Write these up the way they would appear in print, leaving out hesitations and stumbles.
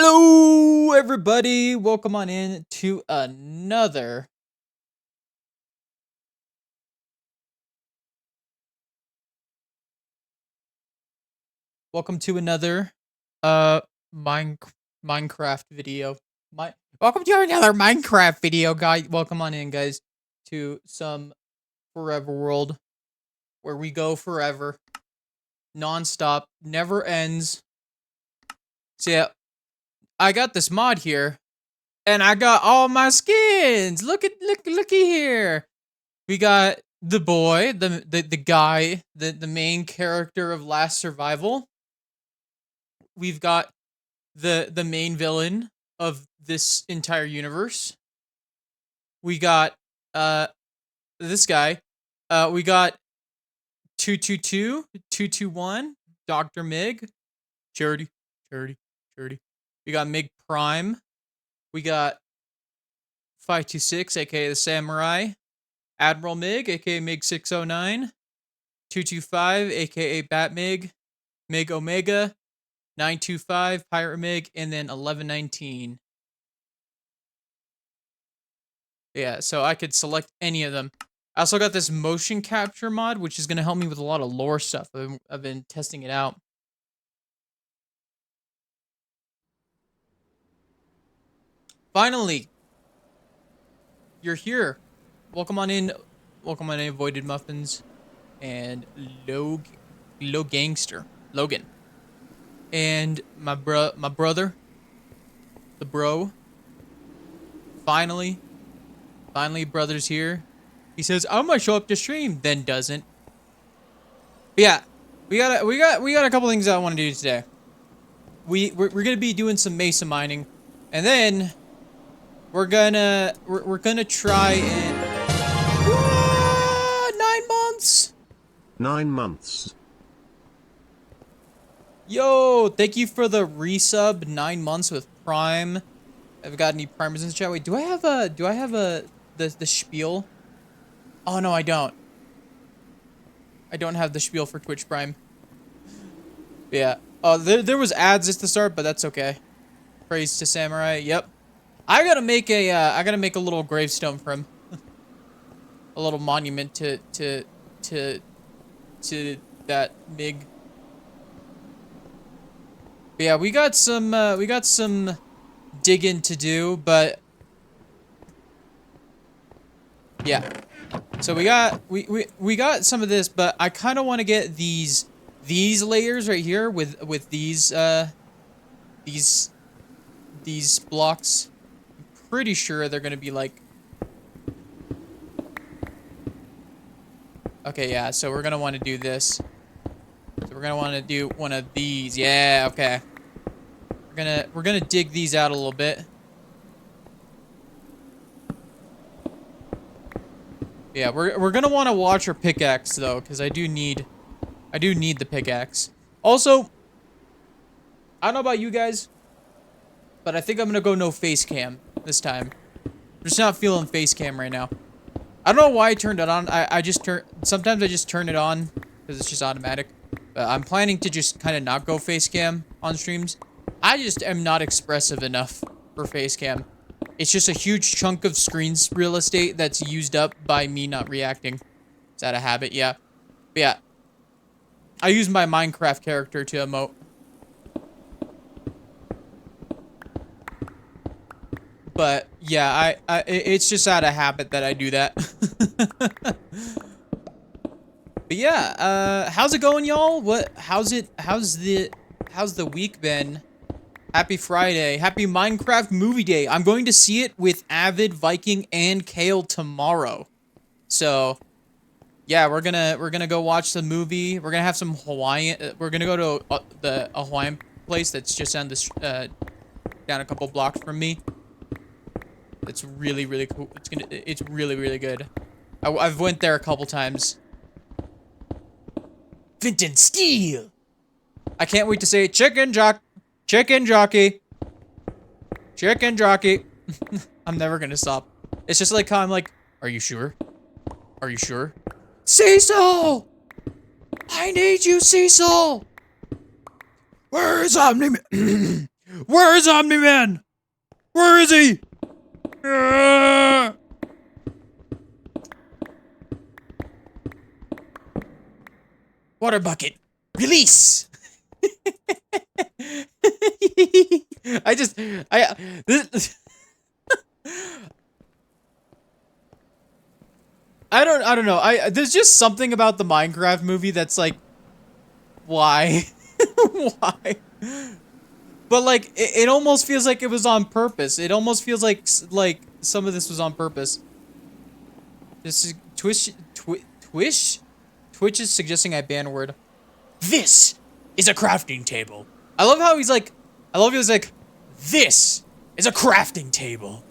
Hello, everybody. Welcome on in to another. Welcome to another uh Mine Minecraft video. My welcome to another Minecraft video, guys. Welcome on in, guys, to some Forever World where we go forever, nonstop, never ends. So yeah, I got this mod here, and I got all my skins. Looky here. We got the boy, the guy, the main character of Last Survival. We've got the main villain of this entire universe. We got uh this guy. We got 222, 221, Dr. Mig, Charity, Charity, Charity. We got Mig Prime. We got 526, aka the Samurai. Admiral Mig, aka Mig 609. 225, aka Batmig, Mig Omega, 925, Pirate Mig, and then 1119. Yeah, so I could select any of them. I also got this motion capture mod, which is going to help me with a lot of lore stuff. I've been testing it out. Finally, you're here. Welcome on in. Welcome on in, Voided Muffins and Low Gangster Logan, and my brother, the bro. Finally, brother's here. He says, "I'm gonna show up to stream," then doesn't. But yeah, we got a couple things I want to do today. We're gonna be doing some mesa mining, and then we're gonna try and 9 months. 9 months. Yo, thank you for the resub. 9 months with Prime. I've got any primers in the chat. Wait, do I have the spiel? Oh no, I don't. I don't have the spiel for Twitch Prime. Yeah. Oh, there was ads at the start, but that's okay. Praise to Samurai. Yep. I gotta make a little gravestone for him. A little monument to that Mig. But yeah, we got some digging to do, but yeah. So we got some of this, but I kind of want to get these layers right here with these blocks. I'm pretty sure they're gonna be like. Okay, yeah. So we're gonna want to do this. So we're gonna want to do one of these. Yeah. Okay. We're gonna dig these out a little bit. Yeah, we're gonna want to watch our pickaxe though, because I do need the pickaxe. Also, I don't know about you guys, but I think I'm gonna go no face cam this time. I'm just not feeling face cam right now. I don't know why I turned it on. Sometimes I just turn it on because it's just automatic. But I'm planning to just kind of not go face cam on streams. I just am not expressive enough for face cam. It's just a huge chunk of screen's real estate that's used up by me not reacting. Is that a habit? Yeah. But yeah. I use my Minecraft character to emote. But yeah, it's just out of habit that I do that. But yeah, how's it going, y'all? How's the week been? Happy Friday. Happy Minecraft movie day. I'm going to see it with Avid, Viking, and Kale tomorrow. So, yeah, we're gonna go watch the movie. We're gonna have some Hawaiian. We're gonna go to a Hawaiian place that's just down this down a couple blocks from me. It's really cool. It's really good. I've went there a couple times. Vinton Steel. I can't wait to say chicken jockey. I'm never gonna stop. It's just like how I'm like, are you sure? Are you sure? Cecil! I need you, Cecil! Where is Omni? Where is Omni-Man? Where is he? Ah! Water bucket. Release. This, I don't know. There's just something about the Minecraft movie that's like, why? Why? But like, it almost feels like it was on purpose. It almost feels like some of this was on purpose. This is Twitch is suggesting I ban word. This is a crafting table. I love how he's like, this is a crafting table.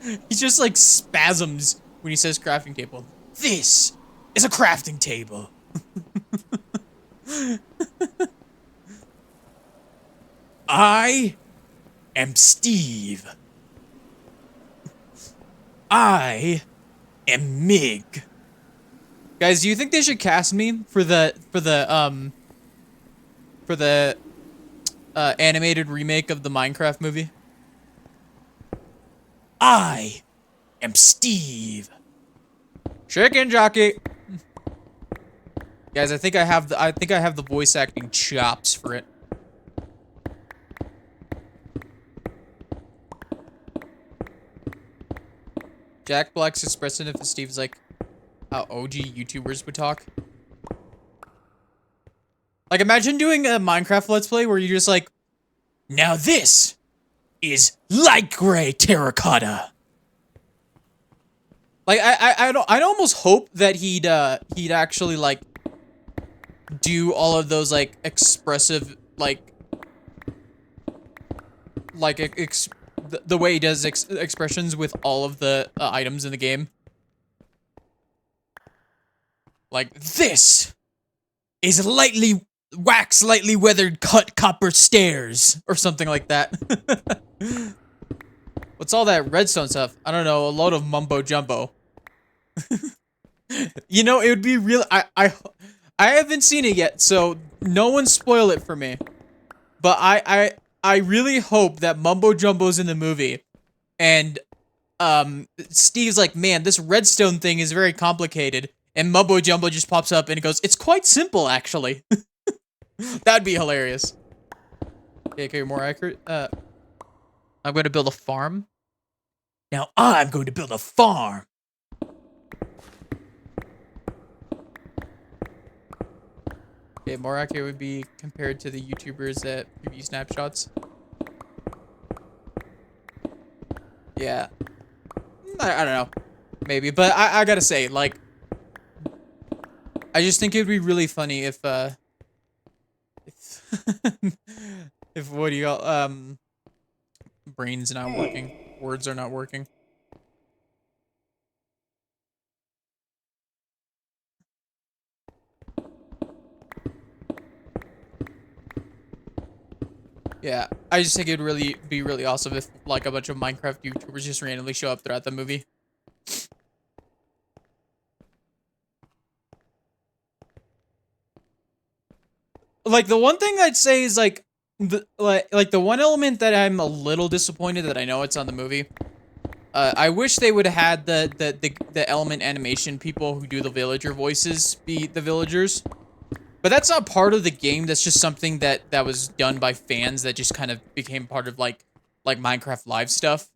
He just like spasms when he says crafting table. This is a crafting table. I am Steve. I am Mig. Guys, do you think they should cast me for the animated remake of the Minecraft movie? I am Steve. Chicken jockey. Guys, I think I have the voice acting chops for it. Jack Black's expressing if Steve's like how OG YouTubers would talk. Like, imagine doing a Minecraft Let's Play where you're just like, now this is light gray terracotta. Like, I'd almost hope that he'd actually like do all of those like expressive the way he does expressions with all of the items in the game. Like, this is lightly weathered cut copper stairs or something like that. What's all that redstone stuff? I don't know, a load of mumbo jumbo. You know, it would be real. I haven't seen it yet, so no one spoil it for me. But I really hope that mumbo jumbo's in the movie, and Steve's like, man, this redstone thing is very complicated, and mumbo jumbo just pops up and it goes, it's quite simple actually. That'd be hilarious. Okay, more accurate. I'm going to build a farm. Now I'm going to build a farm. Okay, more accurate would be compared to the YouTubers that preview snapshots. Yeah. I don't know. Maybe, but I gotta say, like, I just think it'd be really funny if if what do you call, brains not working, words are not working. Yeah, I just think it'd be really awesome if like a bunch of Minecraft YouTubers just randomly show up throughout the movie. Like, the one thing I'd say is like the the one element that I'm a little disappointed that I know it's on the movie. I wish they would have had the element animation people who do the villager voices be the villagers. But that's not part of the game. That's just something that was done by fans that just kind of became part of like Minecraft Live stuff.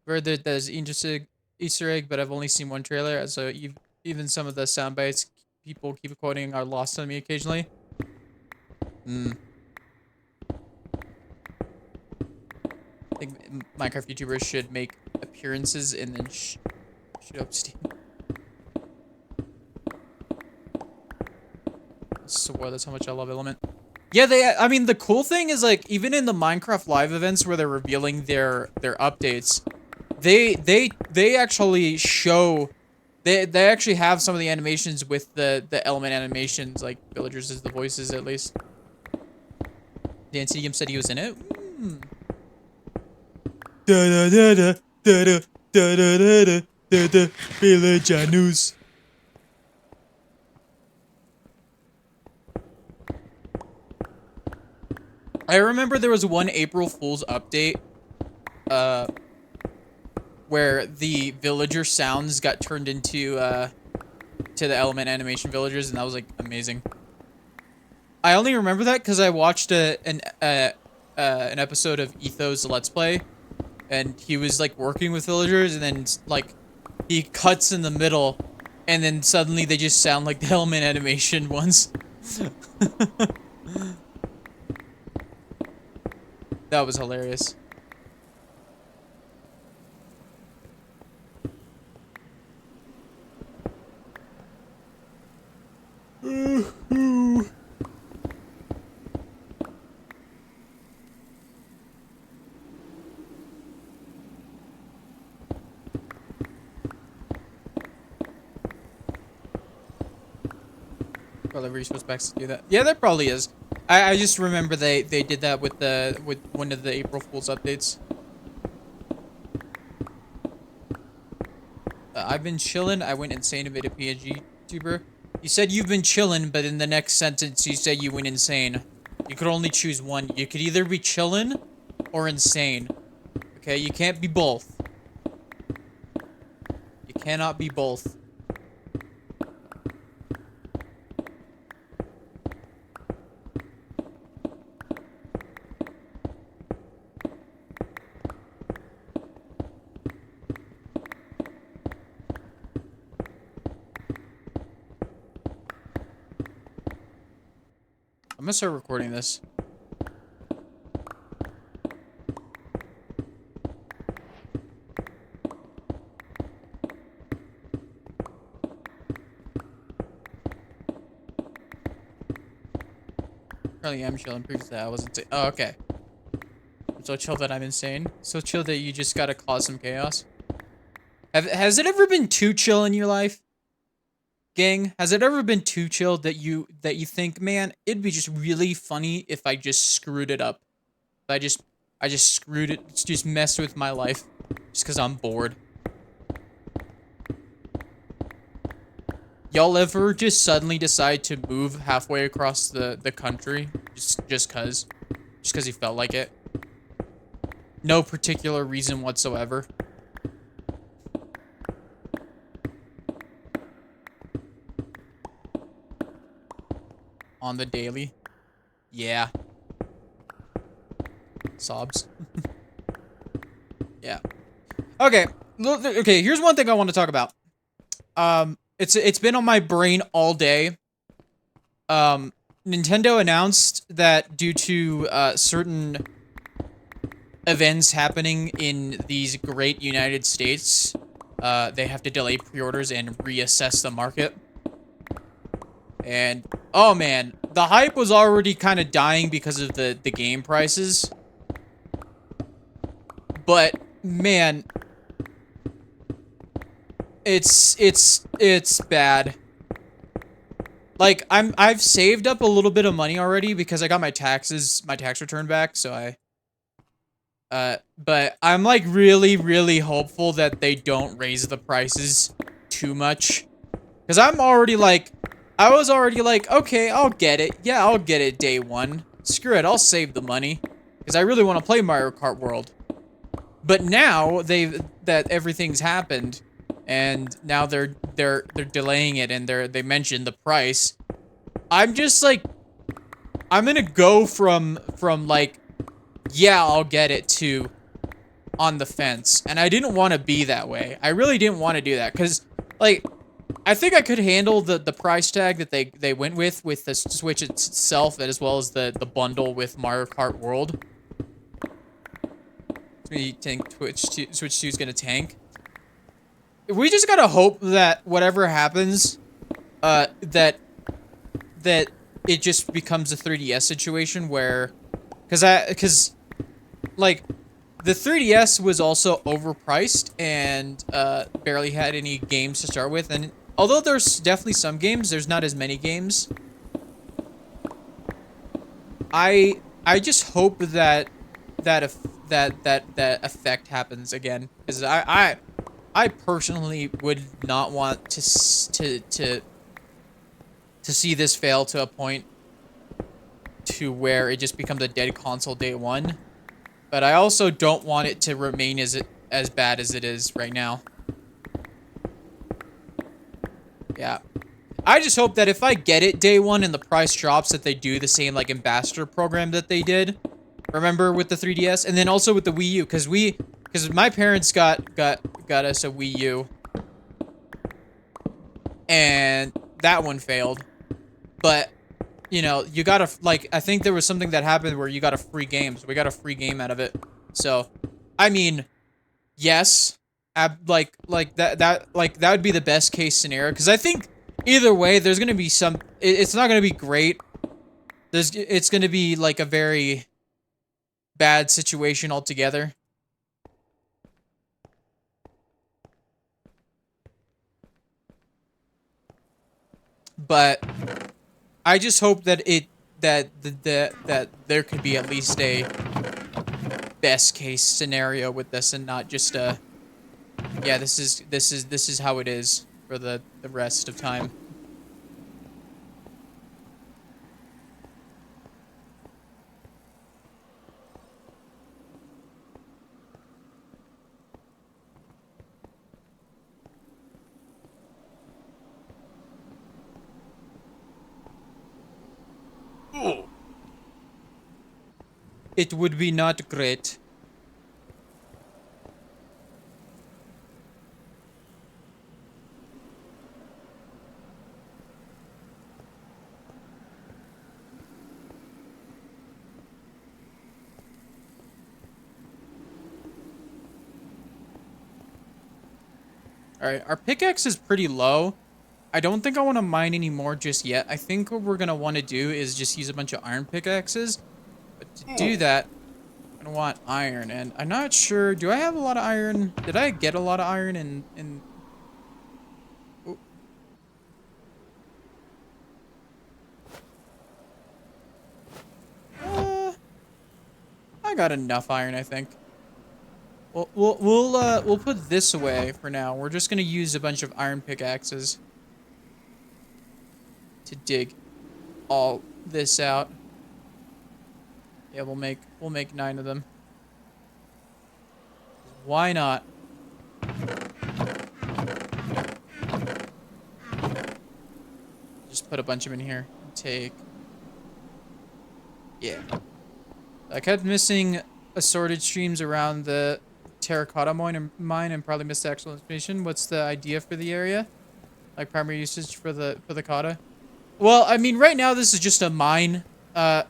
Where there's Easter egg, but I've only seen one trailer, so even some of the sound bites people keep quoting are lost on me occasionally. I think Minecraft YouTubers should make appearances and then shoot up Steam. So that's how much I love Element. Yeah, I mean, the cool thing is, like, even in the Minecraft Live events where they're revealing their updates, they actually show, they actually have some of the animations with the Element animations, like villagers as the voices at least. Dan Seagam said he was in it. Da da da da da da da da da da da villager news. I remember there was one April Fool's update, where the villager sounds got turned into, to the Element Animation villagers, and that was, like, amazing. I only remember that because I watched an episode of Etho's Let's Play, and he was, like, working with villagers, and then, like, he cuts in the middle, and then suddenly they just sound like the Element Animation ones. That was hilarious. Probably Reese Specs to do that. Yeah, there probably is. I just remember they did that with one of the April Fool's updates. I've been chillin'. I went insane and made a PNG YouTuber. You said you've been chillin', but in the next sentence you said you went insane. You could only choose one. You could either be chillin' or insane. Okay, you can't be both. You cannot be both. I'm gonna start recording this. Currently, I'm chilling. Previously, I wasn't. Oh, okay. I'm so chill that I'm insane. So chill that you just gotta cause some chaos. Has it ever been too chill in your life, gang? Has it ever been too chill that you think, man, it'd be just really funny if I just screwed it up? I just screwed it. Just messed with my life, just because I'm bored. Y'all ever just suddenly decide to move halfway across the country just cause you felt like it? No particular reason whatsoever. On the daily. Yeah. Sobs. Yeah. Okay. Okay, here's one thing I want to talk about. It's been on my brain all day. Nintendo announced that due to certain events happening in these great United States, they have to delay pre-orders and reassess the market. And oh man, the hype was already kind of dying because of the game prices. But man, it's bad. Like I've saved up a little bit of money already because I got my tax return back, so but I'm like really hopeful that they don't raise the prices too much. Cuz I was already like, okay, I'll get it. Yeah, I'll get it day one. Screw it, I'll save the money cuz I really want to play Mario Kart World. But now that everything's happened, and now they're delaying it, and they mentioned the price. I'm just like, I'm gonna go from like, yeah, I'll get it, to on the fence, and I didn't want to be that way. I really didn't want to do that because, like, I think I could handle the price tag that they went with the Switch itself, as well as the bundle with Mario Kart World. Me tank Switch 2 is gonna tank. We just gotta hope that whatever happens, that it just becomes a 3DS situation where, cause like the 3DS was also overpriced and barely had any games to start with, and although there's definitely some games, there's not as many games. I just hope that effect happens again, because I personally would not want to see this fail to a point to where it just becomes a dead console day one. But I also don't want it to remain as bad as it is right now. Yeah. I just hope that if I get it day one and the price drops, that they do the same like ambassador program that they did. Remember with the 3DS, and then also with the Wii U, because my parents got us a Wii U, and that one failed. But you know, you got a like I think there was something that happened where you got a free game, so we got a free game out of it. So, I mean, yes, like that would be the best case scenario, because I think either way there's gonna be some. It's not gonna be great. It's gonna be like a very bad situation altogether. But I just hope that that there could be at least a best case scenario with this, and not just a yeah, this is how it is for the rest of time. It would be not great. Alright, our pickaxe is pretty low. I don't think I want to mine anymore just yet. I think what we're going to want to do is just use a bunch of iron pickaxes. But to do that, I'm going to want iron. And I'm not sure, do I have a lot of iron? Did I get a lot of iron in... I got enough iron, I think. We'll put this away for now. We're just gonna use a bunch of iron pickaxes to dig all this out. Yeah, we'll make 9 of them. Why not? Just put a bunch of them in here. Take. Yeah. I kept missing assorted streams around the terracotta mine and probably missed the actual information. What's the idea for the area? Like primary usage for the cotta? Well, I mean, right now this is just a mine. I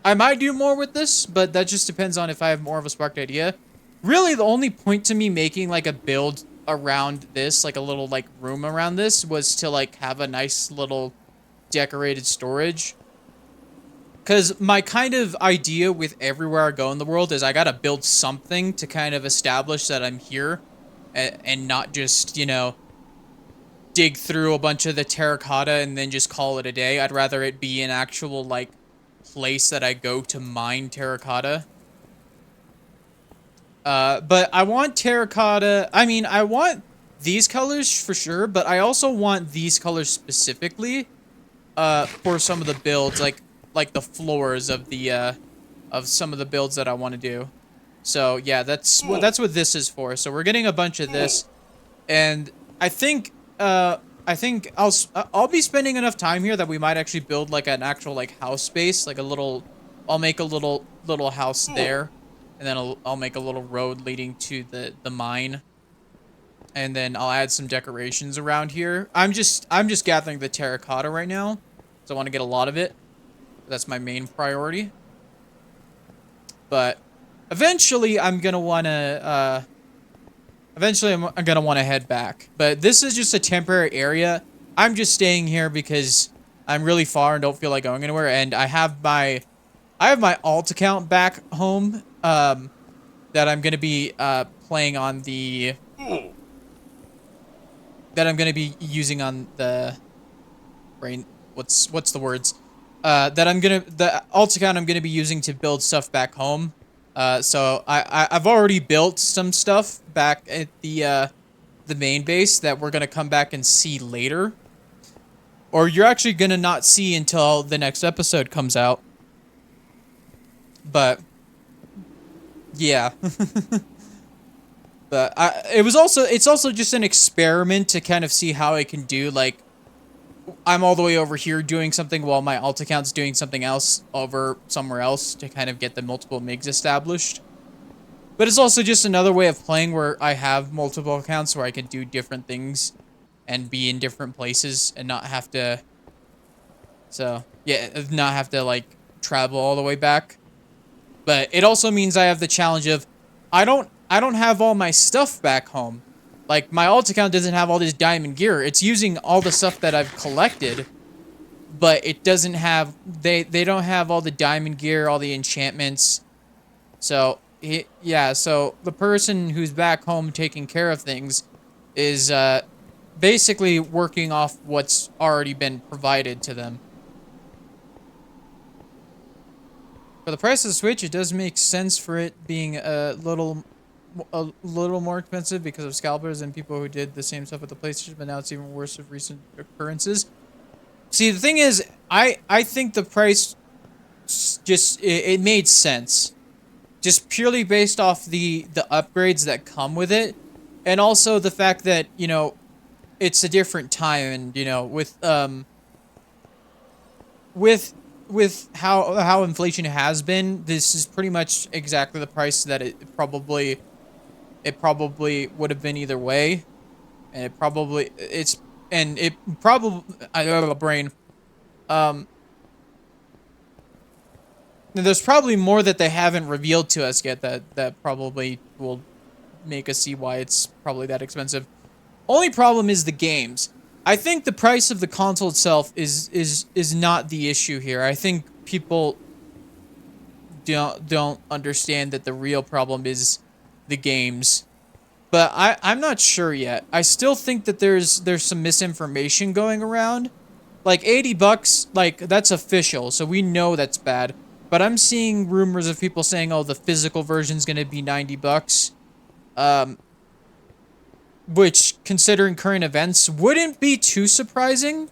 might do more with this, but that just depends on if I have more of a sparked idea. Really, the only point to me making like a build around this, like a little like room around this, was to like have a nice little decorated storage. Because my kind of idea with everywhere I go in the world is I gotta build something to kind of establish that I'm here, and not just, you know, dig through a bunch of the terracotta and then just call it a day. I'd rather it be an actual, like, place that I go to mine terracotta. But I want terracotta, I mean, I want these colors for sure, but I also want these colors specifically, for some of the builds, like the floors of the, of some of the builds that I want to do. So, yeah, that's what this is for. So we're getting a bunch of this, and I think I'll be spending enough time here that we might actually build, like, an actual, like, house space, like a little, I'll make a little house there, and then I'll make a little road leading to the mine, and then I'll add some decorations around here. I'm just gathering the terracotta right now, so I want to get a lot of it. That's my main priority. But eventually I'm gonna wanna I'm gonna wanna head back. But this is just a temporary area. I'm just staying here because I'm really far and don't feel like going anywhere, and I have my alt account back home, that I'm gonna be playing on the that I'm gonna be using on the brain, what's the words? The alt account I'm gonna be using to build stuff back home. So I've already built some stuff back at the main base that we're gonna come back and see later. or you're actually gonna not see until the next episode comes out. But yeah. But it's also just an experiment to kind of see how I can do, like, I'm all the way over here doing something while my alt account's doing something else over somewhere else to kind of get the multiple MIGs established. But it's also just another way of playing where I have multiple accounts where I can do different things and be in different places and not have to, so, yeah, not have to, like, travel all the way back. But it also means I have the challenge of, I don't have all my stuff back home. Like, my alt account doesn't have all this diamond gear. It's using all the stuff that I've collected, but it doesn't have, they don't have all the diamond gear, all the enchantments. So, yeah, so the person who's back home taking care of things is basically working off what's already been provided to them. For the price of the Switch, it does make sense for it being a little more expensive because of scalpers and people who did the same stuff with the PlayStation, but now it's even worse with recent occurrences. See, the thing is, I think the price just, it made sense. Just purely based off the upgrades that come with it. And also the fact that, you know, it's a different time and, you know, with how inflation has been, this is pretty much exactly the price that it probably would have been either way. And it probably I don't have a brain. There's probably more that they haven't revealed to us yet that probably will make us see why it's probably that expensive. Only problem is the games. I think the price of the console itself is not the issue here. I think people don't understand that the real problem is the games. But I'm not sure yet. I still think that there's some misinformation going around. Like $80, like, that's official, so we know that's bad. But I'm seeing rumors of people saying, oh, the physical version's gonna be $90. Which, considering current events, wouldn't be too surprising.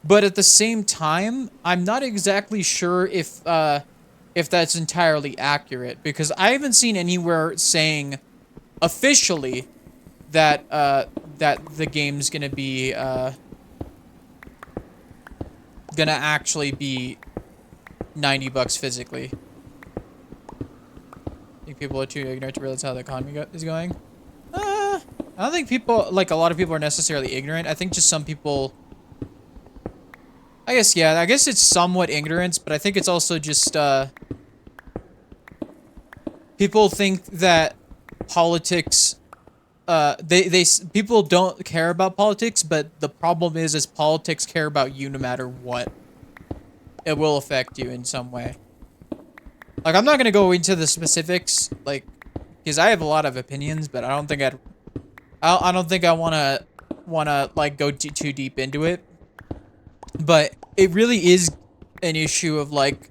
But at the same time, I'm not exactly sure if that's entirely accurate, because I haven't seen anywhere saying officially that that the game's gonna be gonna actually be $90 physically. I think people are too ignorant to realize how the economy is going. I don't think people, like, a lot of people are necessarily ignorant. I think just some people, I guess, yeah, I guess it's somewhat ignorance, but I think it's also just, people think that politics, people don't care about politics, but the problem is politics care about you no matter what. It will affect you in some way. Like, I'm not gonna go into the specifics, like, because I have a lot of opinions, but I don't think I wanna like go too deep into it. But it really is an issue of, like,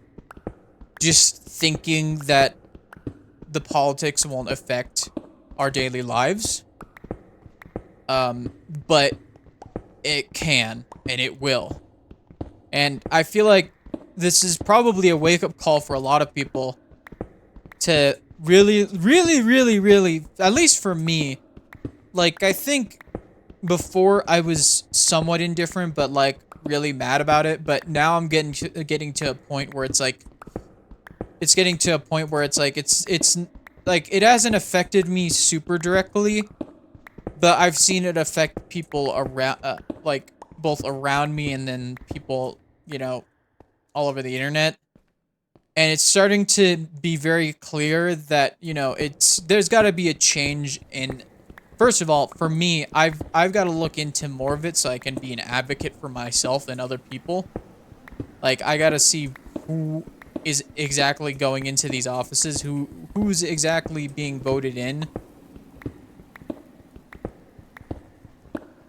just thinking that the politics won't affect our daily lives. But it can, and it will. And I feel like this is probably a wake-up call for a lot of people to really, at least for me, like, I think before I was somewhat indifferent, but, like, really mad about it, but now I'm getting to a point where it's like, it's like, it hasn't affected me super directly, but I've seen it affect people around, like, both around me and then people, you know, all over the internet. And it's starting to be very clear that, you know, there's got to be a change in, first of all, for me, I've got to look into more of it so I can be an advocate for myself and other people. Like, I got to see who is exactly going into these offices, who's exactly being voted in.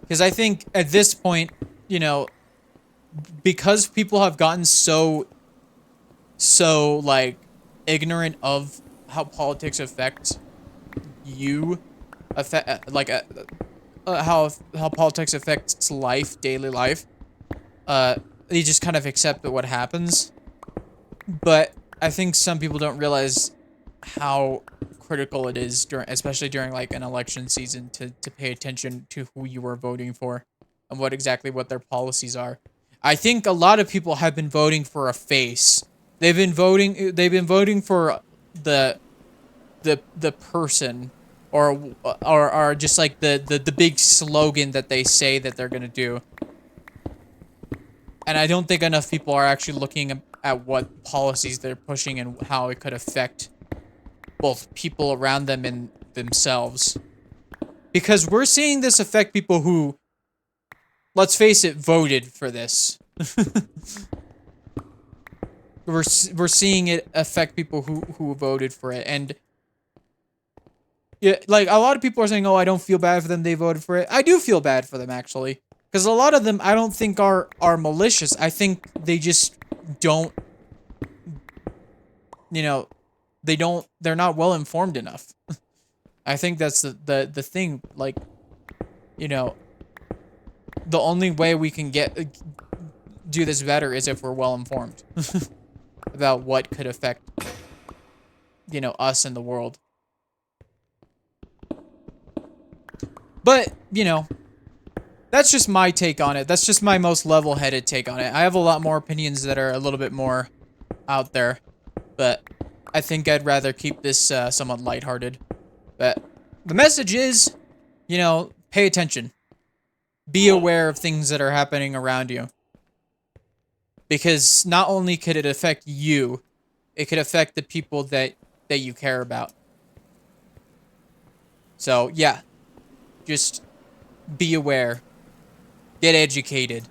Because I think at this point, you know, because people have gotten so like ignorant of how politics affect you, how politics affects life, daily life, they just kind of accept what happens. But I think some people don't realize how critical it is especially during like an election season to pay attention to who you are voting for and what their policies are. I think a lot of people have been voting for a face. They've been voting for the person or just like the big slogan that they say that they're going to do. And I don't think enough people are actually looking at what policies they're pushing and how it could affect both people around them and themselves. Because we're seeing this affect people who, let's face it, voted for this. we're seeing it affect people who voted for it. And yeah, like a lot of people are saying, "Oh, I don't feel bad for them. They voted for it." I do feel bad for them actually, because a lot of them I don't think are malicious. I think they just don't, you know, they're not well informed enough. I think that's the thing. Like, you know, the only way we can do this better is if we're well informed about what could affect, you know, us and the world. But, you know, that's just my take on it. That's just my most level-headed take on it. I have a lot more opinions that are a little bit more out there, but I think I'd rather keep this somewhat lighthearted. But the message is, you know, pay attention. Be aware of things that are happening around you. Because not only could it affect you, it could affect the people that you care about. So, yeah. Just be aware. Get educated.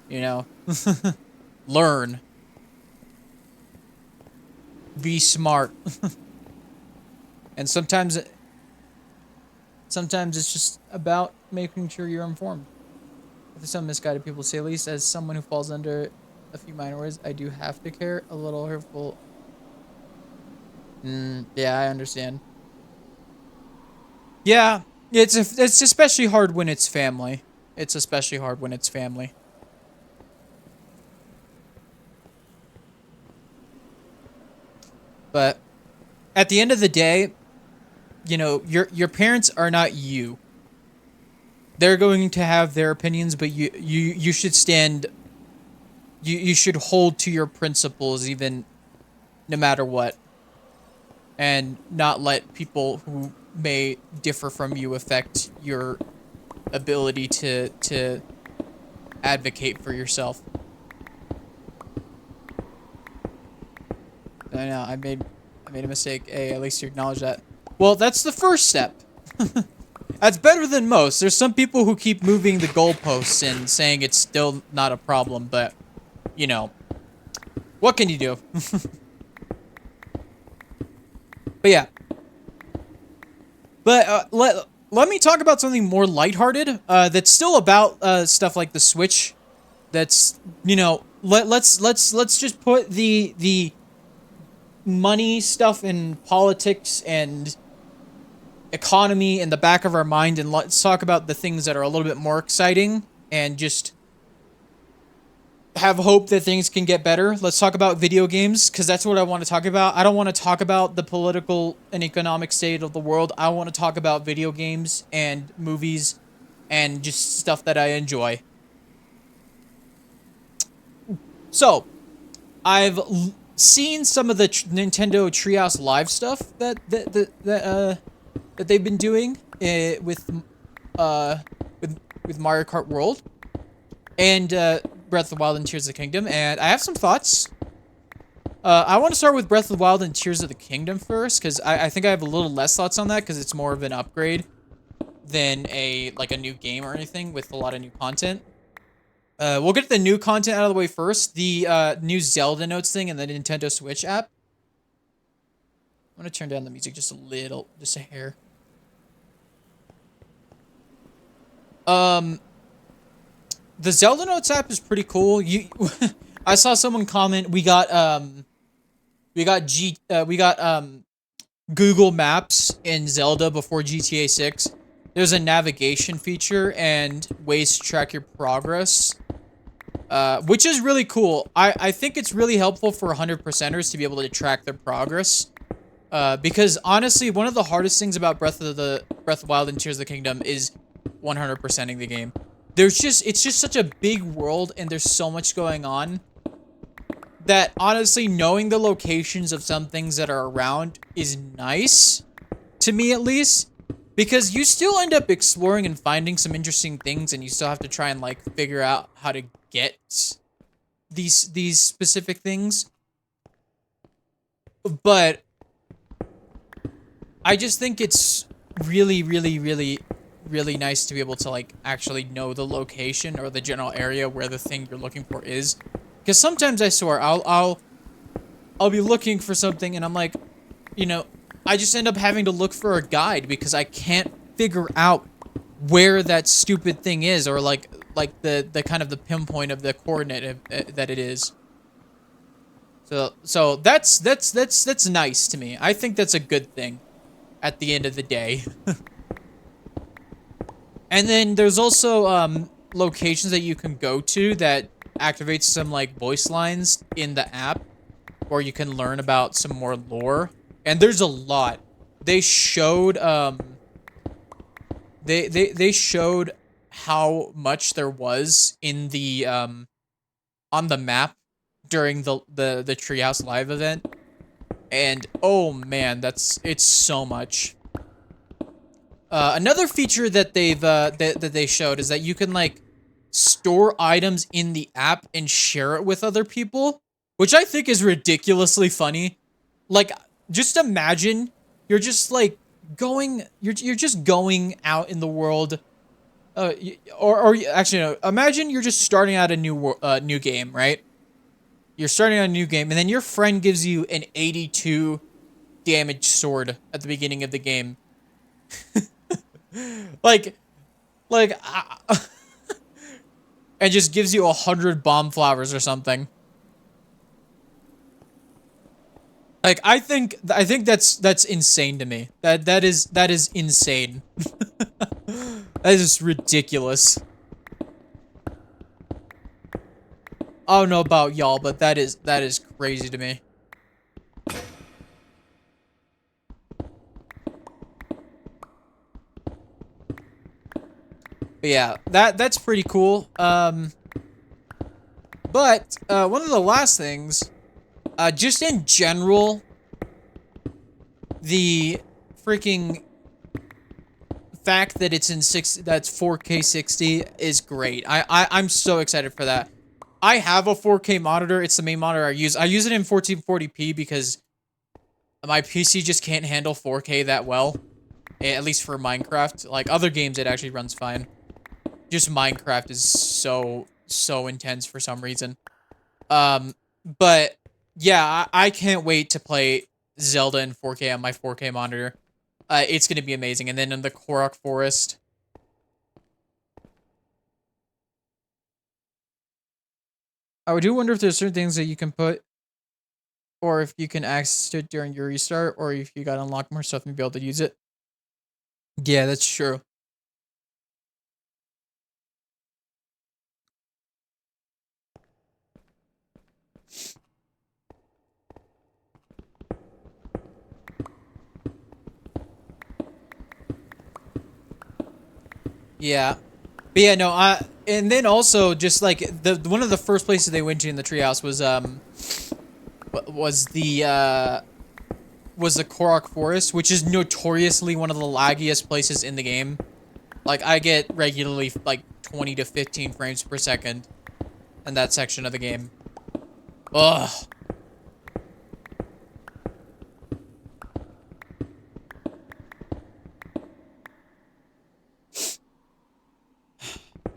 You know? Learn. Be smart. And sometimes it's just about making sure you're informed. If some misguided people say, at least as someone who falls under a few minor words, I do have to care. A little hurtful. Yeah, I understand. Yeah, it's especially hard when it's family. It's especially hard when it's family. But at the end of the day, you know, your parents are not you. They're going to have their opinions, but you should stand. You should hold to your principles, even no matter what, and not let people who may differ from you affect your ability to advocate for yourself. I know I made a mistake. Hey, at least you acknowledge that. Well, that's the first step. That's better than most. There's some people who keep moving the goalposts and saying it's still not a problem, but, you know, what can you do? But yeah. But let me talk about something more lighthearted. That's still about stuff like the Switch. That's, you know, let's just put the money stuff and politics and economy in the back of our mind, and let's talk about the things that are a little bit more exciting and just have hope that things can get better. Let's talk about video games, because that's what I want to talk about. I don't want to talk about the political and economic state of the world. I want to talk about video games and movies and just stuff that I enjoy. So, I've seen some of the Nintendo Treehouse Live stuff that they've been doing with Mario Kart World and Breath of the Wild and Tears of the Kingdom, and I have some thoughts. I want to start with Breath of the Wild and Tears of the Kingdom first, because I think I have a little less thoughts on that, because it's more of an upgrade than a new game or anything with a lot of new content. We'll get the new content out of the way first. The new Zelda Notes thing and the Nintendo Switch app. I'm gonna turn down the music just a little, just a hair. The Zelda Notes app is pretty cool. I saw someone comment, we got Google Maps in Zelda before GTA 6. There's a navigation feature and ways to track your progress which is really cool. I think it's really helpful for 100%ers to be able to track their progress. Because honestly, one of the hardest things about Breath of the Wild and Tears of the Kingdom is 100%ing the game. It's just such a big world and there's so much going on that honestly knowing the locations of some things that are around is nice, to me at least, because you still end up exploring and finding some interesting things and you still have to try and like figure out how to get these specific things. But I just think it's really, really, really, really nice to be able to like actually know the location or the general area where the thing you're looking for is. Because sometimes I swear I'll be looking for something and I'm like, you know, I just end up having to look for a guide because I can't figure out where that stupid thing is, or like the kind of the pinpoint of the coordinate that it is. So that's nice to me. I think that's a good thing at the end of the day. And then there's also locations that you can go to that activates some like voice lines in the app where you can learn about some more lore. And there's a lot. They showed they showed how much there was in the on the map during the Treehouse Live event. And oh man, it's so much. Another feature that they've that they showed is that you can like store items in the app and share it with other people, which I think is ridiculously funny. Like, just imagine you're just like you're just going out in the world, or actually no, imagine you're just starting out a new game, right? You're starting out a new game, and then your friend gives you an 82 damage sword at the beginning of the game. like and just gives you 100 bomb flowers or something. Like, I think that's insane to me. That is insane. That is just ridiculous. I don't know about y'all, but that is crazy to me. But yeah, that's pretty cool. But one of the last things, just in general, the freaking fact that it's in that's 4K 60 is great. I'm so excited for that. I have a 4K monitor. It's the main monitor I use. I use it in 1440p because my PC just can't handle 4K that well. At least for Minecraft. Like, other games, it actually runs fine. Just Minecraft is so intense for some reason. But yeah, I can't wait to play Zelda in 4K on my 4K monitor. It's gonna be amazing. And then in the Korok Forest. I do wonder if there's certain things that you can put, or if you can access it during your restart, or if you gotta unlock more stuff and be able to use it. Yeah, that's true. Yeah. But yeah, no, and then also just like one of the first places they went to in the treehouse was the Korok Forest, which is notoriously one of the laggiest places in the game. Like, I get regularly like 20 to 15 frames per second in that section of the game. Ugh.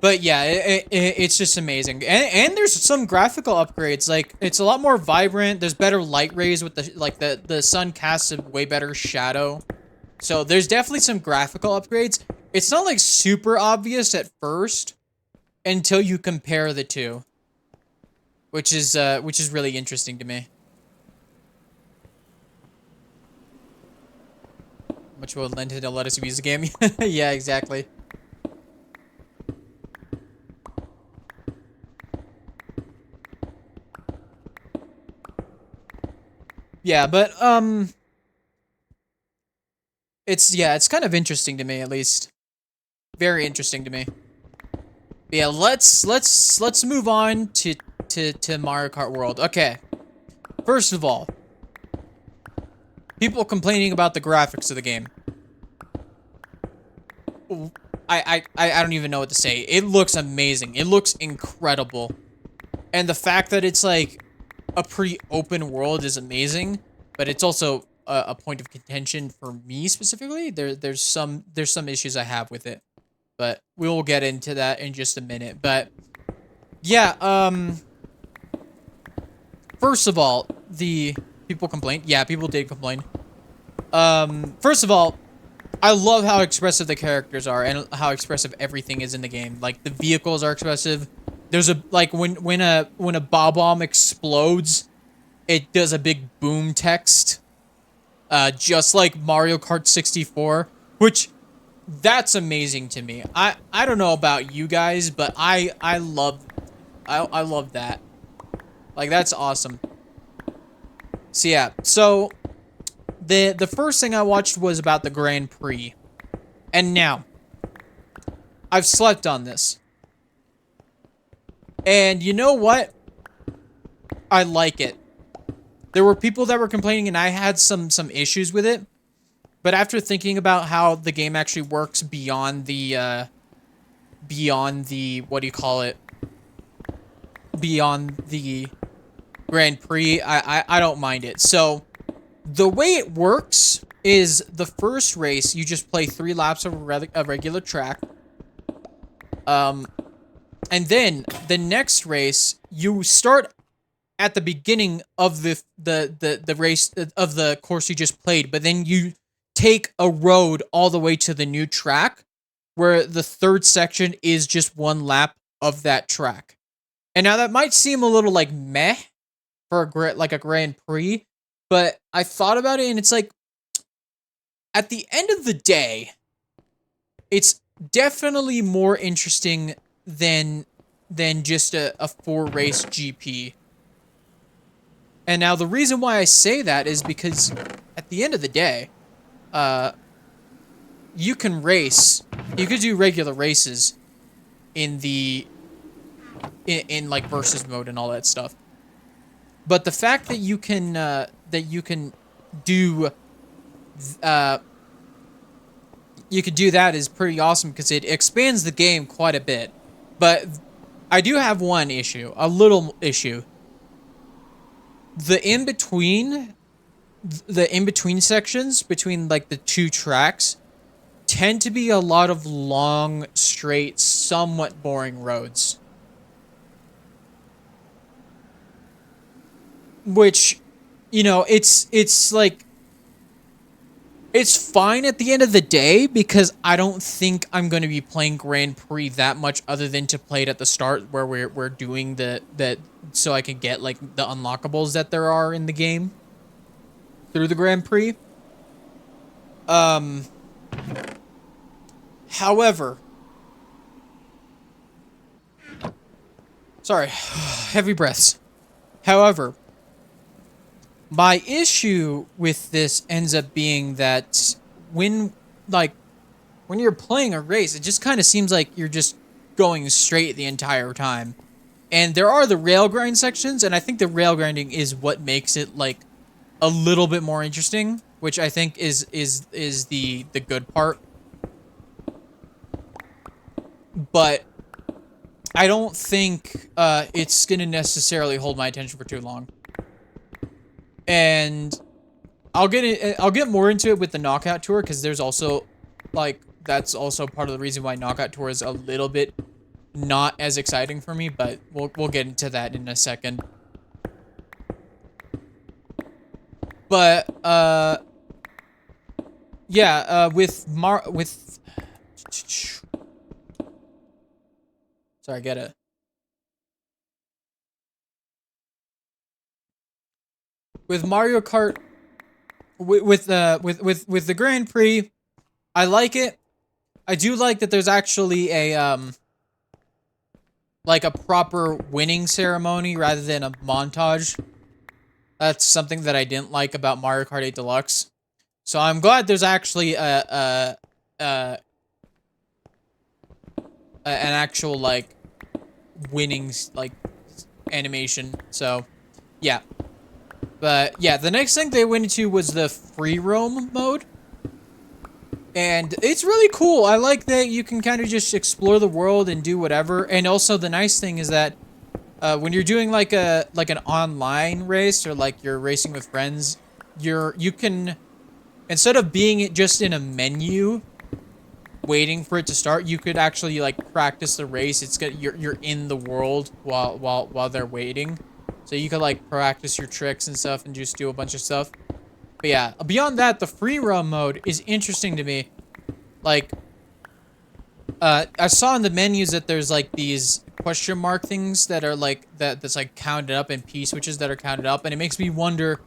But yeah, it's just amazing, and there's some graphical upgrades. Like, it's a lot more vibrant. There's better light rays with the sun casts a way better shadow. So there's definitely some graphical upgrades. It's not like super obvious at first until you compare the two, which is really interesting to me. Which will Nintendo let us use the game? Yeah, exactly. Yeah, but it's kind of interesting to me, at least. Very interesting to me. But yeah, let's move on to Mario Kart World. Okay. First of all, people complaining about the graphics of the game. I don't even know what to say. It looks amazing. It looks incredible. And the fact that it's like a pretty open world is amazing, but it's also a point of contention for me specifically. There's some issues I have with it, but we will get into that in just a minute. But yeah, first of all, the people complained. Yeah, people did complain. First of all, I love how expressive the characters are and how expressive everything is in the game. Like the vehicles are expressive. There's a like when a bob bomb explodes, it does a big boom text. Just like Mario Kart 64, which that's amazing to me. I don't know about you guys, but I love that. Like that's awesome. So yeah, so the first thing I watched was about the Grand Prix. And now I've slept on this. And you know what? I like it. There were people that were complaining and I had some issues with it. But after thinking about how the game actually works beyond the what do you call it? Beyond the Grand Prix, I don't mind it. So the way it works is the first race, you just play 3 laps of a regular track. And then the next race, you start at the beginning of the race of the course you just played, but then you take a road all the way to the new track, where the third section is just 1 lap of that track. And now that might seem a little like meh for a Grand Prix, but I thought about it and it's like, at the end of the day, it's definitely more interesting than just a 4-race GP. And now the reason why I say that is because at the end of the day, you can race, you could do regular races in the in like versus mode and all that stuff. But the fact that you can do you could do that is pretty awesome because it expands the game quite a bit. But I do have one issue, a little issue. The in-between sections between like the 2 tracks tend to be a lot of long, straight, somewhat boring roads. Which, you know, it's like, it's fine at the end of the day because I don't think I'm going to be playing Grand Prix that much other than to play it at the start where we're doing that so I can get like the unlockables that there are in the game through the Grand Prix. However, sorry, heavy breaths. However, my issue with this ends up being that when you're playing a race, it just kind of seems like you're just going straight the entire time. And there are the rail grind sections, and I think the rail grinding is what makes it like a little bit more interesting, which I think is the good part. But I don't think it's gonna necessarily hold my attention for too long. And I'll get more into it with the Knockout Tour because there's also like that's also part of the reason why Knockout Tour is a little bit not as exciting for me, but we'll get into that in a second. But yeah, sorry, get it. With Mario Kart, with the Grand Prix, I like it. I do like that there's actually a like a proper winning ceremony rather than a montage. That's something that I didn't like about Mario Kart 8 Deluxe. So I'm glad there's actually a an actual like winnings like animation. So yeah. But yeah, the next thing they went into was the free roam mode. And it's really cool. I like that you can kind of just explore the world and do whatever. And also the nice thing is that when you're doing like an online race or like you're racing with friends, you can, instead of being just in a menu waiting for it to start, you could actually like practice the race. It's good. You're in the world while they're waiting, so you could like practice your tricks and stuff and just do a bunch of stuff. But yeah, beyond that, the free roam mode is interesting to me. Like, I saw in the menus that there's like these question mark things that are like that's like counted up, and P switches that are counted up, and it makes me wonder,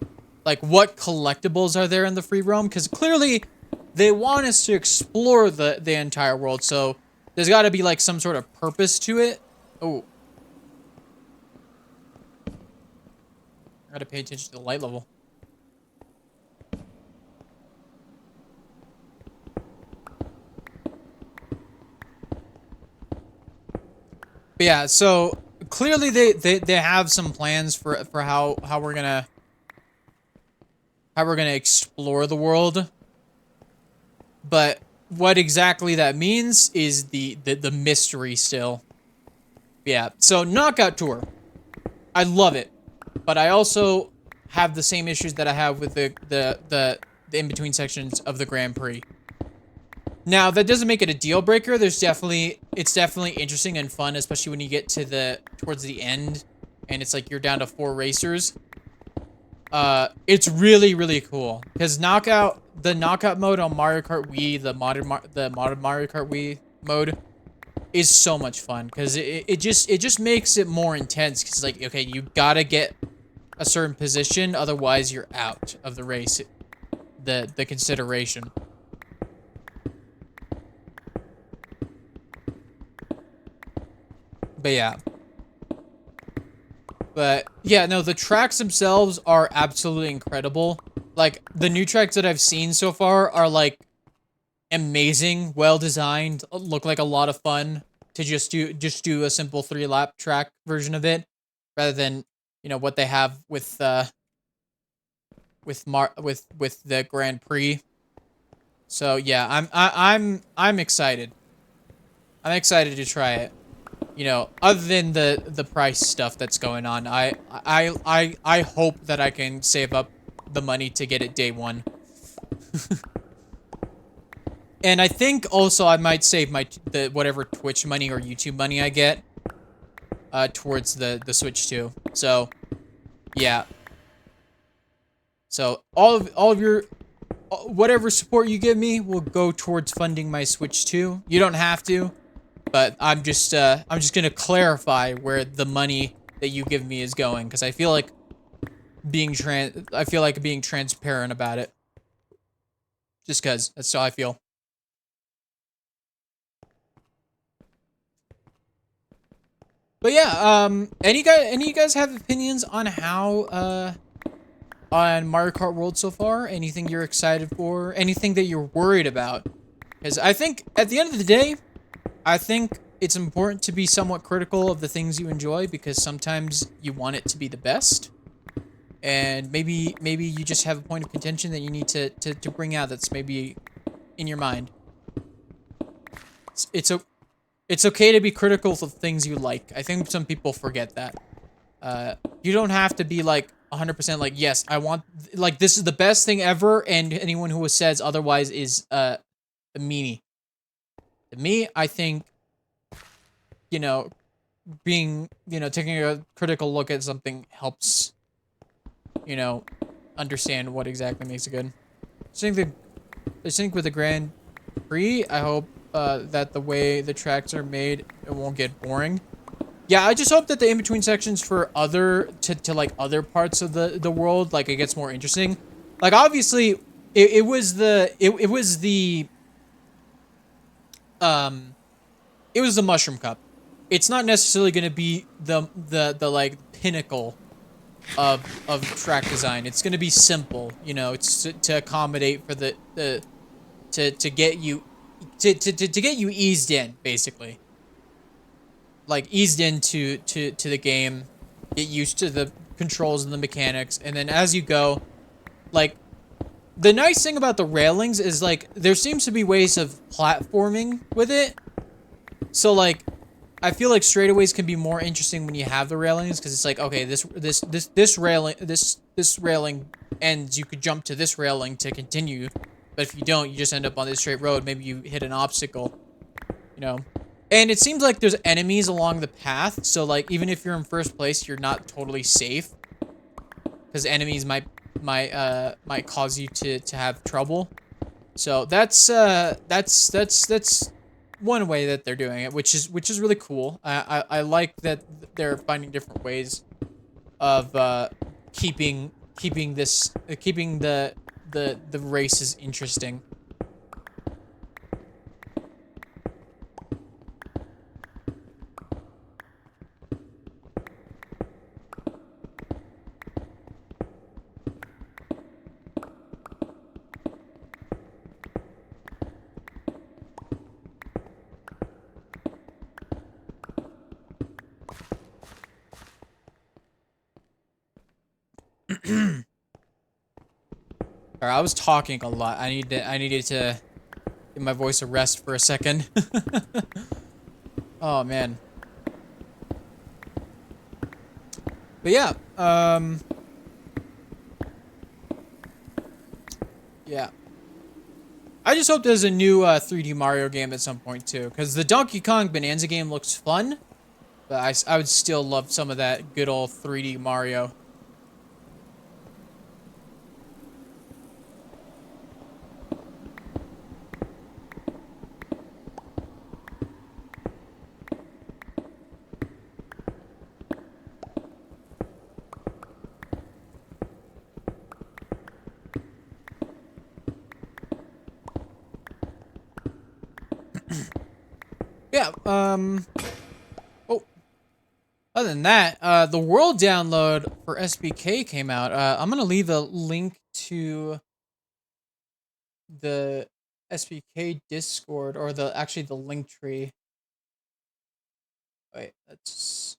like, what collectibles are there in the free roam? Because clearly, they want us to explore the entire world, so there's got to be like some sort of purpose to it. Oh, I gotta pay attention to the light level. But yeah, so clearly they have some plans for how we're gonna explore the world. But what exactly that means is the mystery still. Yeah, so Knockout Tour. I love it. But I also have the same issues that I have with the in-between sections of the Grand Prix. Now, that doesn't make it a deal breaker. It's definitely interesting and fun, especially when you get to towards the end and it's like you're down to 4 racers. It's really, really cool because the knockout mode on Mario Kart Wii, the modern Mario Kart Wii mode is so much fun because it just makes it more intense because like, okay, you gotta get a certain position, otherwise you're out of the race, the consideration. But yeah. But yeah, no, the tracks themselves are absolutely incredible. Like, the new tracks that I've seen so far are like amazing, well designed, look like a lot of fun to just do a simple 3-lap track version of it rather than, you know, what they have with with the Grand Prix. So yeah, I'm excited. I'm excited to try it. You know, other than the price stuff that's going on, I hope that I can save up the money to get it day one. And I think also I might save the whatever Twitch money or YouTube money I get towards the Switch too. So yeah. So all of your whatever support you give me will go towards funding my Switch too. You don't have to, but I'm just gonna clarify where the money that you give me is going because I feel like being transparent about it. Just cause that's how I feel. But yeah, any of you guys have opinions on how on Mario Kart World so far? Anything you're excited for? Anything that you're worried about? Because I think at the end of the day, I think it's important to be somewhat critical of the things you enjoy because sometimes you want it to be the best. And maybe you just have a point of contention that you need to bring out that's maybe in your mind. It's okay to be critical of things you like. I think some people forget that. You don't have to be like 100% like, yes, I want, like, this is the best thing ever, and anyone who says otherwise is a meanie. To me, I think, you know, taking a critical look at something helps, you know, understand what exactly makes it good. I think with the Grand Prix, I hope that the way the tracks are made, it won't get boring. Yeah, I just hope that the in-between sections for like other parts of the world, like, it gets more interesting. Like, obviously, it was the Mushroom Cup. It's not necessarily gonna be the like pinnacle of track design. It's gonna be simple, you know. It's to accommodate for to get you to get you eased in, basically. Like eased into to the game, get used to the controls and the mechanics, and then as you go, like the nice thing about the railings is like there seems to be ways of platforming with it. So like I feel like straightaways can be more interesting when you have the railings because it's like, okay, this railing ends, you could jump to this railing to continue, but if you don't, you just end up on this straight road. Maybe you hit an obstacle, you know. And it seems like there's enemies along the path, so like even if you're in first place, you're not totally safe because enemies might cause you to have trouble. So that's one way that they're doing it, which is really cool. I like that they're finding different ways of keeping the races interesting. Alright, I was talking a lot. I needed to give my voice a rest for a second. Oh man. But yeah, yeah. I just hope there's a new 3D Mario game at some point too, because the Donkey Kong Bonanza game looks fun, but I would still love some of that good old 3D Mario. Yeah, oh, other than that, the world download for SBK came out. I'm gonna leave a link to the SBK Discord, or actually the link tree. Wait, that's...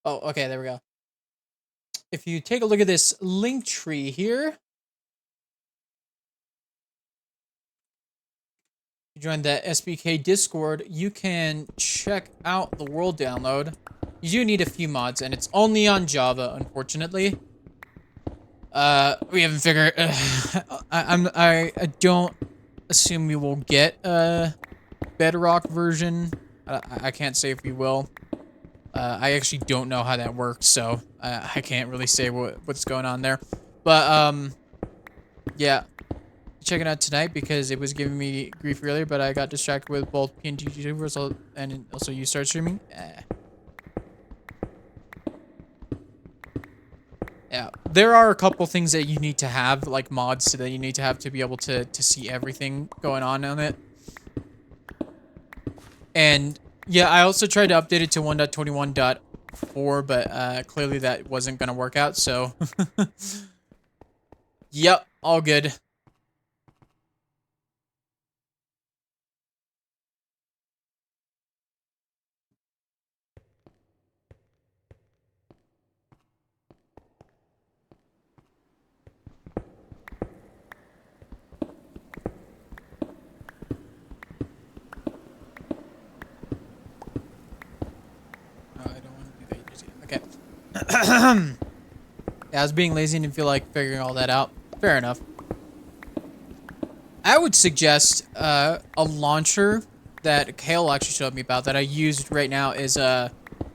Oh, okay, there we go. If you take a look at this link tree here, you join the SBK Discord, you can check out the world download. You do need a few mods, and it's only on Java, unfortunately. We haven't figured. I don't assume we will get a Bedrock version. I can't say if we will. I actually don't know how that works, so I can't really say what's going on there. But yeah, check it out tonight because it was giving me grief earlier, but I got distracted with both PNG YouTubers and also you start streaming. Yeah, there are a couple things that you need to have, like mods that you need to have to be able to see everything going on it. And yeah, I also tried to update it to 1.21.4, but clearly that wasn't gonna work out, so yep, all good. I don't want to do that just yet. Okay. Yeah, I was being lazy and didn't feel like figuring all that out. Fair enough. I would suggest a launcher that Kale actually showed me about that I used right now is the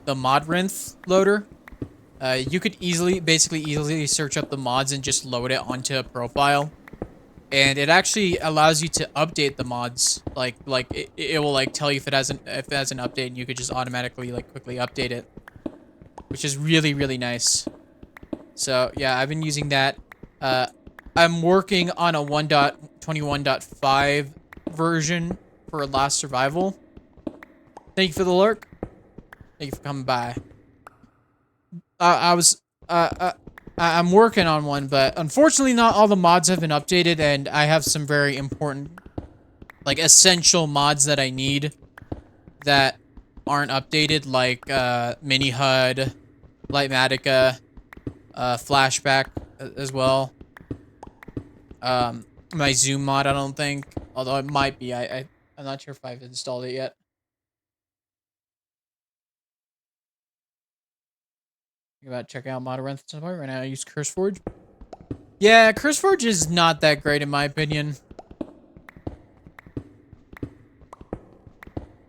Modrinth loader. You could basically easily search up the mods and just load it onto a profile. And it actually allows you to update the mods. Like it will like tell you if it has an update, and you could just automatically like quickly update it. which is really, really nice. So yeah, I've been using that. I'm working on a 1.21.5 version for Last Survival. Thank you for the lurk. Thank you for coming by. I was I'm working on one, but unfortunately not all the mods have been updated, and I have some very important, like, essential mods that I need that aren't updated, like Mini HUD, Lightmatica, Flashback as well. My Zoom mod, I don't think, although it might be. I'm not sure if I've installed it yet. Think about checking out Modarenth at some point. Right now I use CurseForge. Yeah, CurseForge is not that great in my opinion.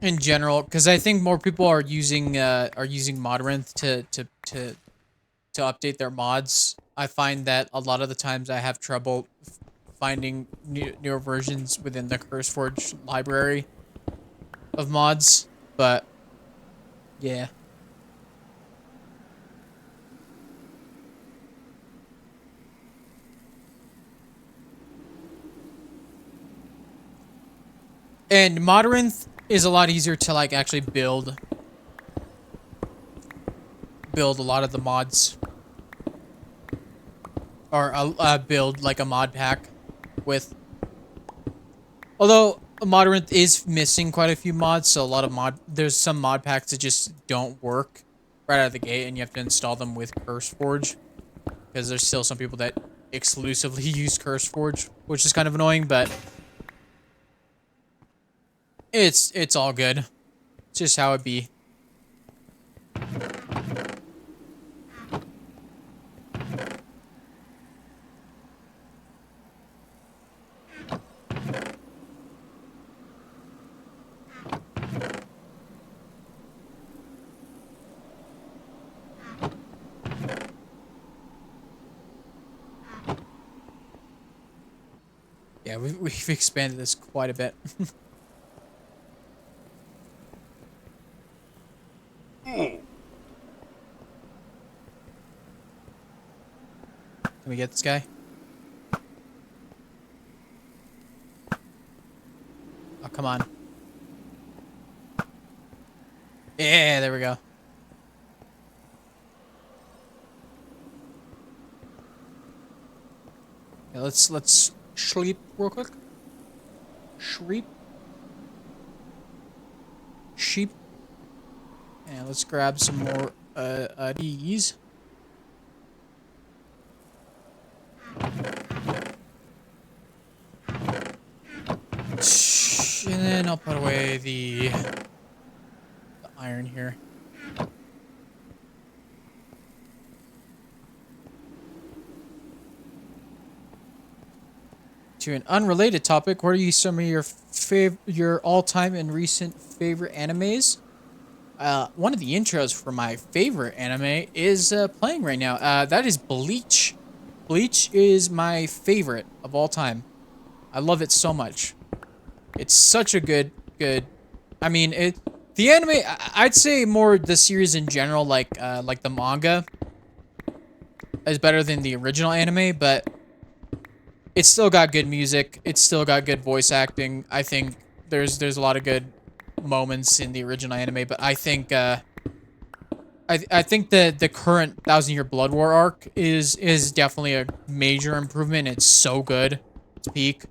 In general, because I think more people are using Modarenth to update their mods. I find that a lot of the times I have trouble finding newer versions within the CurseForge library of mods, but yeah. And Modarenth is a lot easier to, like, actually build a lot of the mods, or build like a mod pack with. Although Modarenth is missing quite a few mods, so there's some mod packs that just don't work right out of the gate, and you have to install them with CurseForge, because there's still some people that exclusively use CurseForge, which is kind of annoying, but it's all good. It's just how it be. Yeah, we've expanded this quite a bit. Can we get this guy? Oh, come on. Yeah, there we go. Yeah, let's sleep real quick. Sheep. And let's grab some more these. And then I'll put away the iron here. To an unrelated topic, what are some of your all-time and recent favorite animes? One of the intros for my favorite anime is playing right now. That is Bleach. Bleach is my favorite of all time. I love it so much. It's such a good. I mean, the anime. I'd say more the series in general, like the manga, is better than the original anime, but it's still got good music. It's still got good voice acting. I think there's a lot of good moments in the original anime, but I think I think the current 1,000-Year Blood War arc is definitely a major improvement. It's so good. It's peak.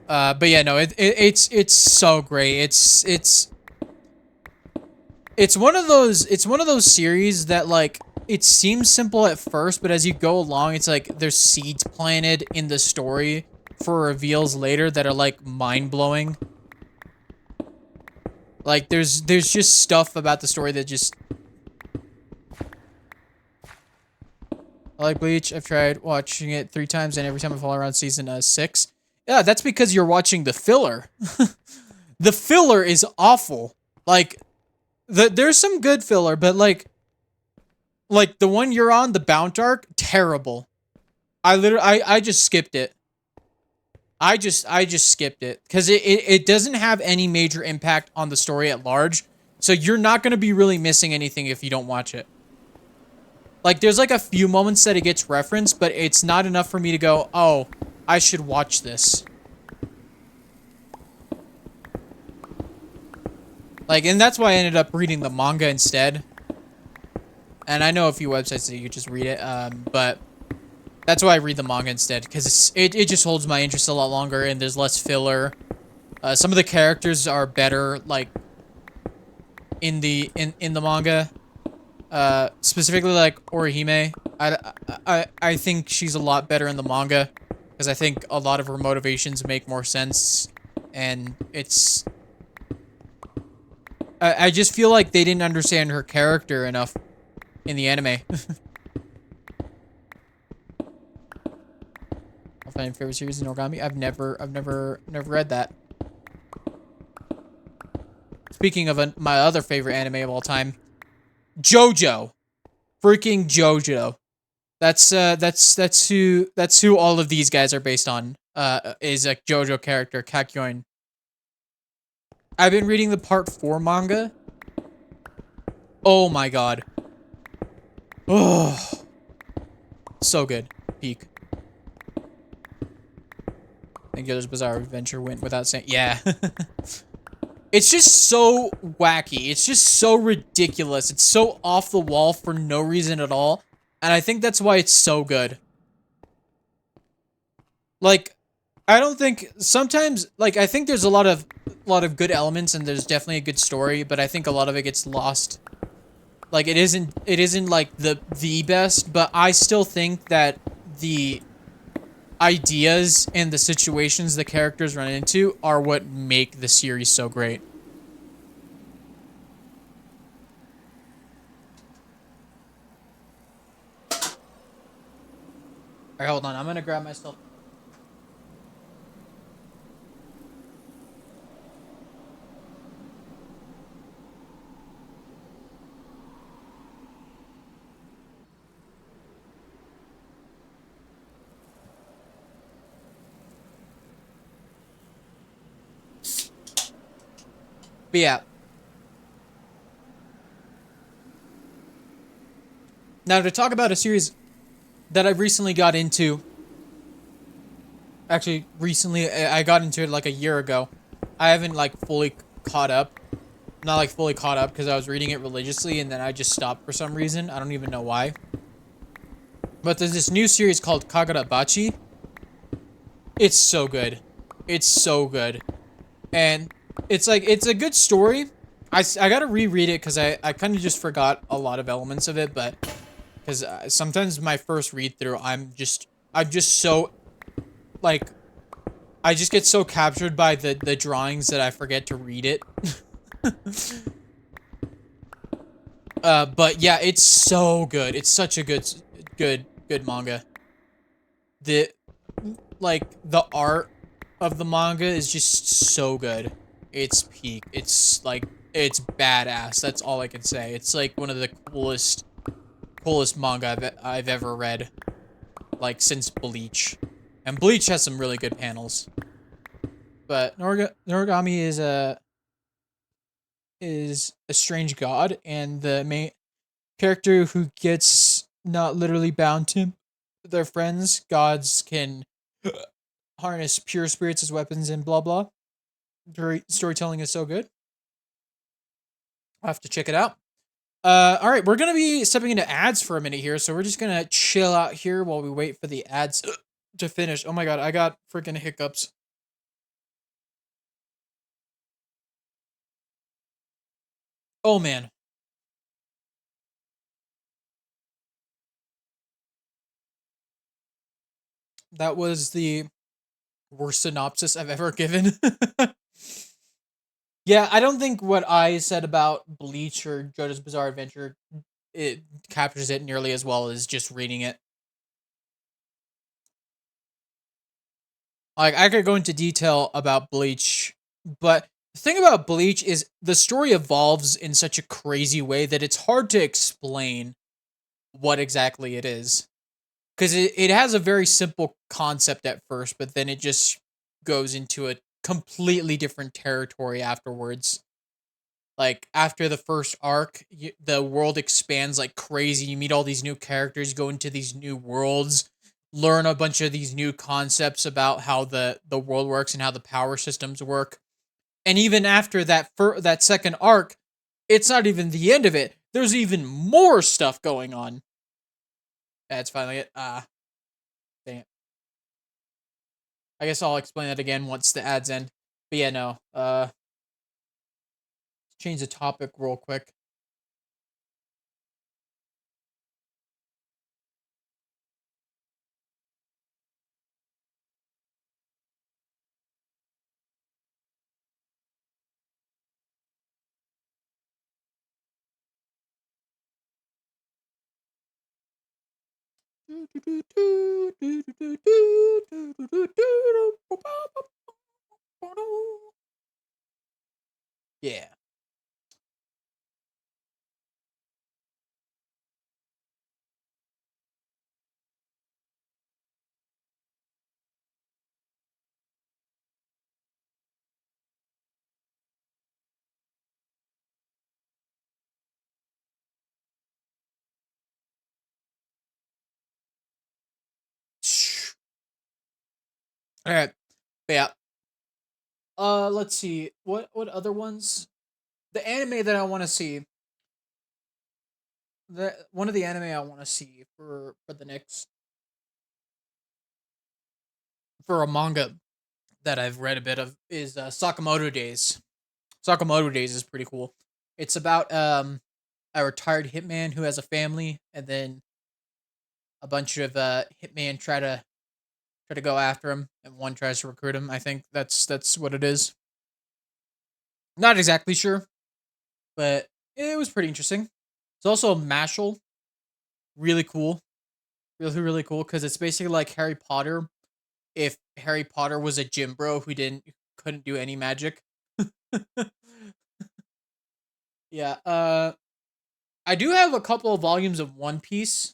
But yeah, no, it's so great. It's one of those series that, like, it seems simple at first, but as you go along, it's like there's seeds planted in the story for reveals later that are, like, mind-blowing. Like, there's just stuff about the story that just... I like Bleach. I've tried watching it 3 times, and every time I fall around season 6. Yeah, that's because you're watching the filler. The filler is awful. Like, there's some good filler, but, like the one you're on, the Bount arc, terrible. I just skipped it. I just skipped it because it doesn't have any major impact on the story at large. So you're not going to be really missing anything if you don't watch it. Like, there's like a few moments that it gets referenced, but it's not enough for me to go, oh, I should watch this. Like, and that's why I ended up reading the manga instead. And I know a few websites that you could just read it, but that's why I read the manga instead, because it just holds my interest a lot longer, and there's less filler. Some of the characters are better, like, in the manga. Specifically like Orihime. I think she's a lot better in the manga, because I think a lot of her motivations make more sense, and it's... I just feel like they didn't understand her character enough in the anime. I'll find favorite series in Origami. I've never read that. Speaking of my other favorite anime of all time, JoJo, freaking JoJo. That's who all of these guys are based on. Is a JoJo character, Kakyoin. I've been reading the part 4 manga. Oh my god. Oh, so good. Peak. I think Yoda's Bizarre Adventure went without saying. Yeah. It's just so wacky. It's just so ridiculous. It's so off the wall for no reason at all. And I think that's why it's so good. Like, I don't think sometimes, like, I think there's a lot of good elements, and there's definitely a good story, but I think a lot of it gets lost. Like, it isn't like the best, but I still think that the ideas and the situations the characters run into are what make the series so great. Alright, hold on. I'm gonna grab myself. But yeah. Now, to talk about a series that I recently got into. Actually, recently, I got into it like a year ago. I haven't, like, fully caught up. Not, like, fully caught up, because I was reading it religiously, and then I just stopped for some reason. I don't even know why. But there's this new series called Kagurabachi. It's so good. It's so good. And it's, like, it's a good story. I gotta reread it, because I kind of just forgot a lot of elements of it, but... Because sometimes my first read-through, I'm just so... Like... I just get so captured by the drawings that I forget to read it. But yeah, it's so good. It's such a good manga. The art of the manga is just so good. It's peak. It's like, it's badass. That's all I can say. It's like one of the coolest manga I've ever read, like, since Bleach. And Bleach has some really good panels. But Noragami is a strange god, and the main character who gets not literally bound to their friends, gods can harness pure spirits as weapons and blah blah. Storytelling is so good. I'll have to check it out. All right, we're gonna be stepping into ads for a minute here, so we're just gonna chill out here while we wait for the ads to finish. Oh my god, I got freaking hiccups. Oh man. That was the worst synopsis I've ever given. Yeah, I don't think what I said about Bleach or JoJo's Bizarre Adventure, it captures it nearly as well as just reading it. Like, I could go into detail about Bleach, but the thing about Bleach is the story evolves in such a crazy way that it's hard to explain what exactly it is. Because it has a very simple concept at first, but then it just goes into a completely different territory afterwards. Like after the first arc, the world expands like crazy. You meet all these new characters, go into these new worlds, learn a bunch of these new concepts about how the world works and how the power systems work. And even after that second arc, it's not even the end of it. There's even more stuff going on. That's finally it. Dang it. I guess I'll explain that again once the ads end. But yeah, no. Change the topic real quick. Yeah. All right. But yeah. Let's see. What other ones? The anime that I want to see. The one of the anime I want to see for the next for a manga that I've read a bit of is Sakamoto Days. Sakamoto Days is pretty cool. It's about a retired hitman who has a family, and then a bunch of hitman try to go after him, and one tries to recruit him. I think that's what it is. Not exactly sure, but it was pretty interesting. It's also a Mashal, really cool, really cool because it's basically like Harry Potter if Harry Potter was a gym bro who couldn't do any magic. Yeah, I do have a couple of volumes of One Piece.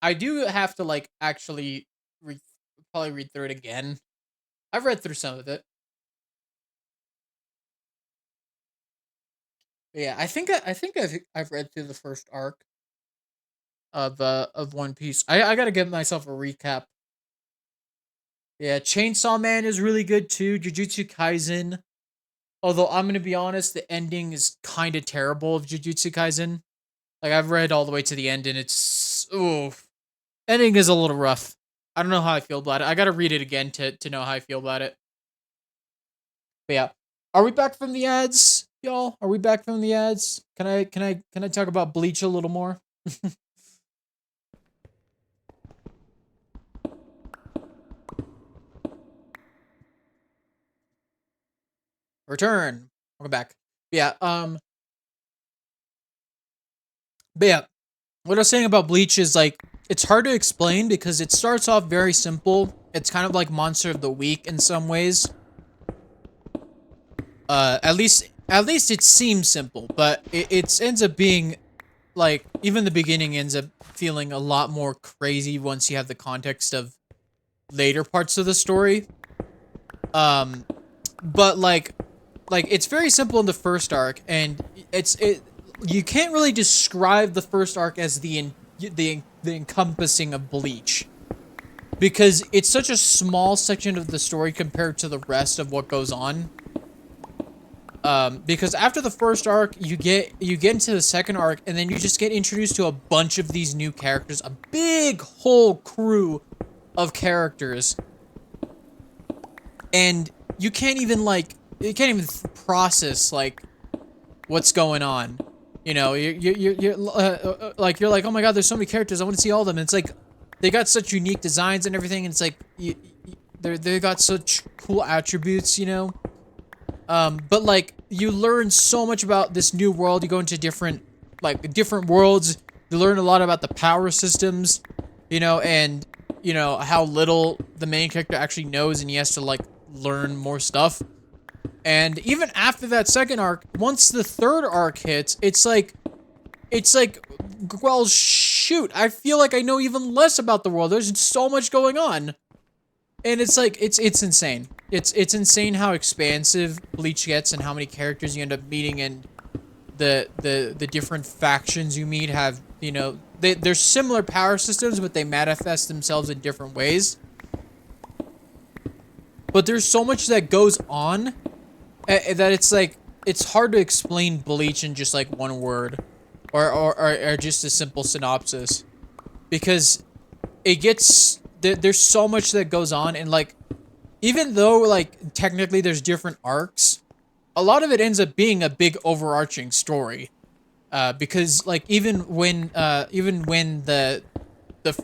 I do have to like actually read, probably read through it again. I've read through some of it. But yeah, I think I've read through the first arc of One Piece. I gotta give myself a recap. Yeah, Chainsaw Man is really good too. Jujutsu Kaisen. Although I'm gonna be honest, the ending is kind of terrible of Jujutsu Kaisen. Like I've read all the way to the end, and it's ending is a little rough. I don't know how I feel about it. I gotta read it again to know how I feel about it. But yeah, are we back from the ads, y'all? Are we back from the ads? Can I talk about Bleach a little more? Return. Welcome back. Yeah. But yeah, what I was saying about Bleach is like it's hard to explain because it starts off very simple. It's kind of like Monster of the Week in some ways. At least it seems simple, but it ends up being like even the beginning ends up feeling a lot more crazy once you have the context of later parts of the story. Um, but like it's very simple in the first arc, and it you can't really describe the first arc as the encompassing of Bleach because it's such a small section of the story compared to the rest of what goes on. Because after the first arc, you get into the second arc, and then you just get introduced to a bunch of these new characters, a big whole crew of characters, and you can't even process like what's going on. You know, you're like, oh my god, there's so many characters, I want to see all of them. And it's like they got such unique designs and everything, and it's like they got such cool attributes, you know. But like you learn so much about this new world. You go into different worlds. You learn a lot about the power systems, you know, and you know how little the main character actually knows, and he has to like learn more stuff. And even after that second arc, once the third arc hits, it's like, well, shoot, I feel like I know even less about the world. There's so much going on, and it's like it's insane. it's insane how expansive Bleach gets and how many characters you end up meeting, and the different factions you meet have, you know, they're similar power systems, but they manifest themselves in different ways. But there's so much that goes on that it's like it's hard to explain Bleach in just like one word, or just a simple synopsis, because it gets there's so much that goes on, and like even though like technically there's different arcs, a lot of it ends up being a big overarching story. Because like even when the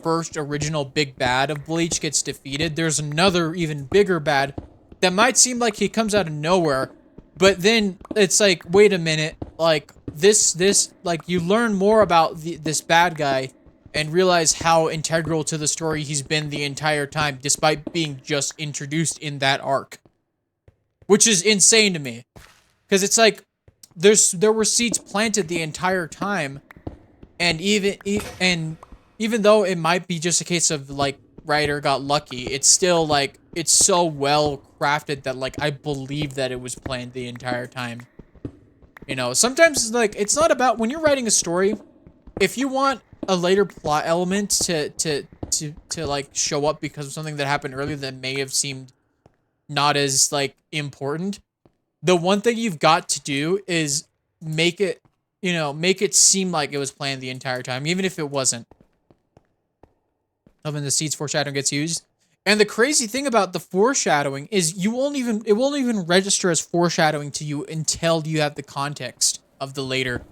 first original big bad of Bleach gets defeated, there's another even bigger bad that might seem like he comes out of nowhere, but then it's like, wait a minute, like this like you learn more about this bad guy and realize how integral to the story he's been the entire time, despite being just introduced in that arc, which is insane to me, because it's like there were seeds planted the entire time, and even though it might be just a case of like writer got lucky, it's still like it's so well crafted that like I believe that it was planned the entire time. You know, sometimes like it's not about when you're writing a story, if you want a later plot element to like show up because of something that happened earlier that may have seemed not as like important, the one thing you've got to do is make it, you know, make it seem like it was planned the entire time, even if it wasn't. When the seeds foreshadowing gets used. And the crazy thing about the foreshadowing is it won't even register as foreshadowing to you until you have the context of the later.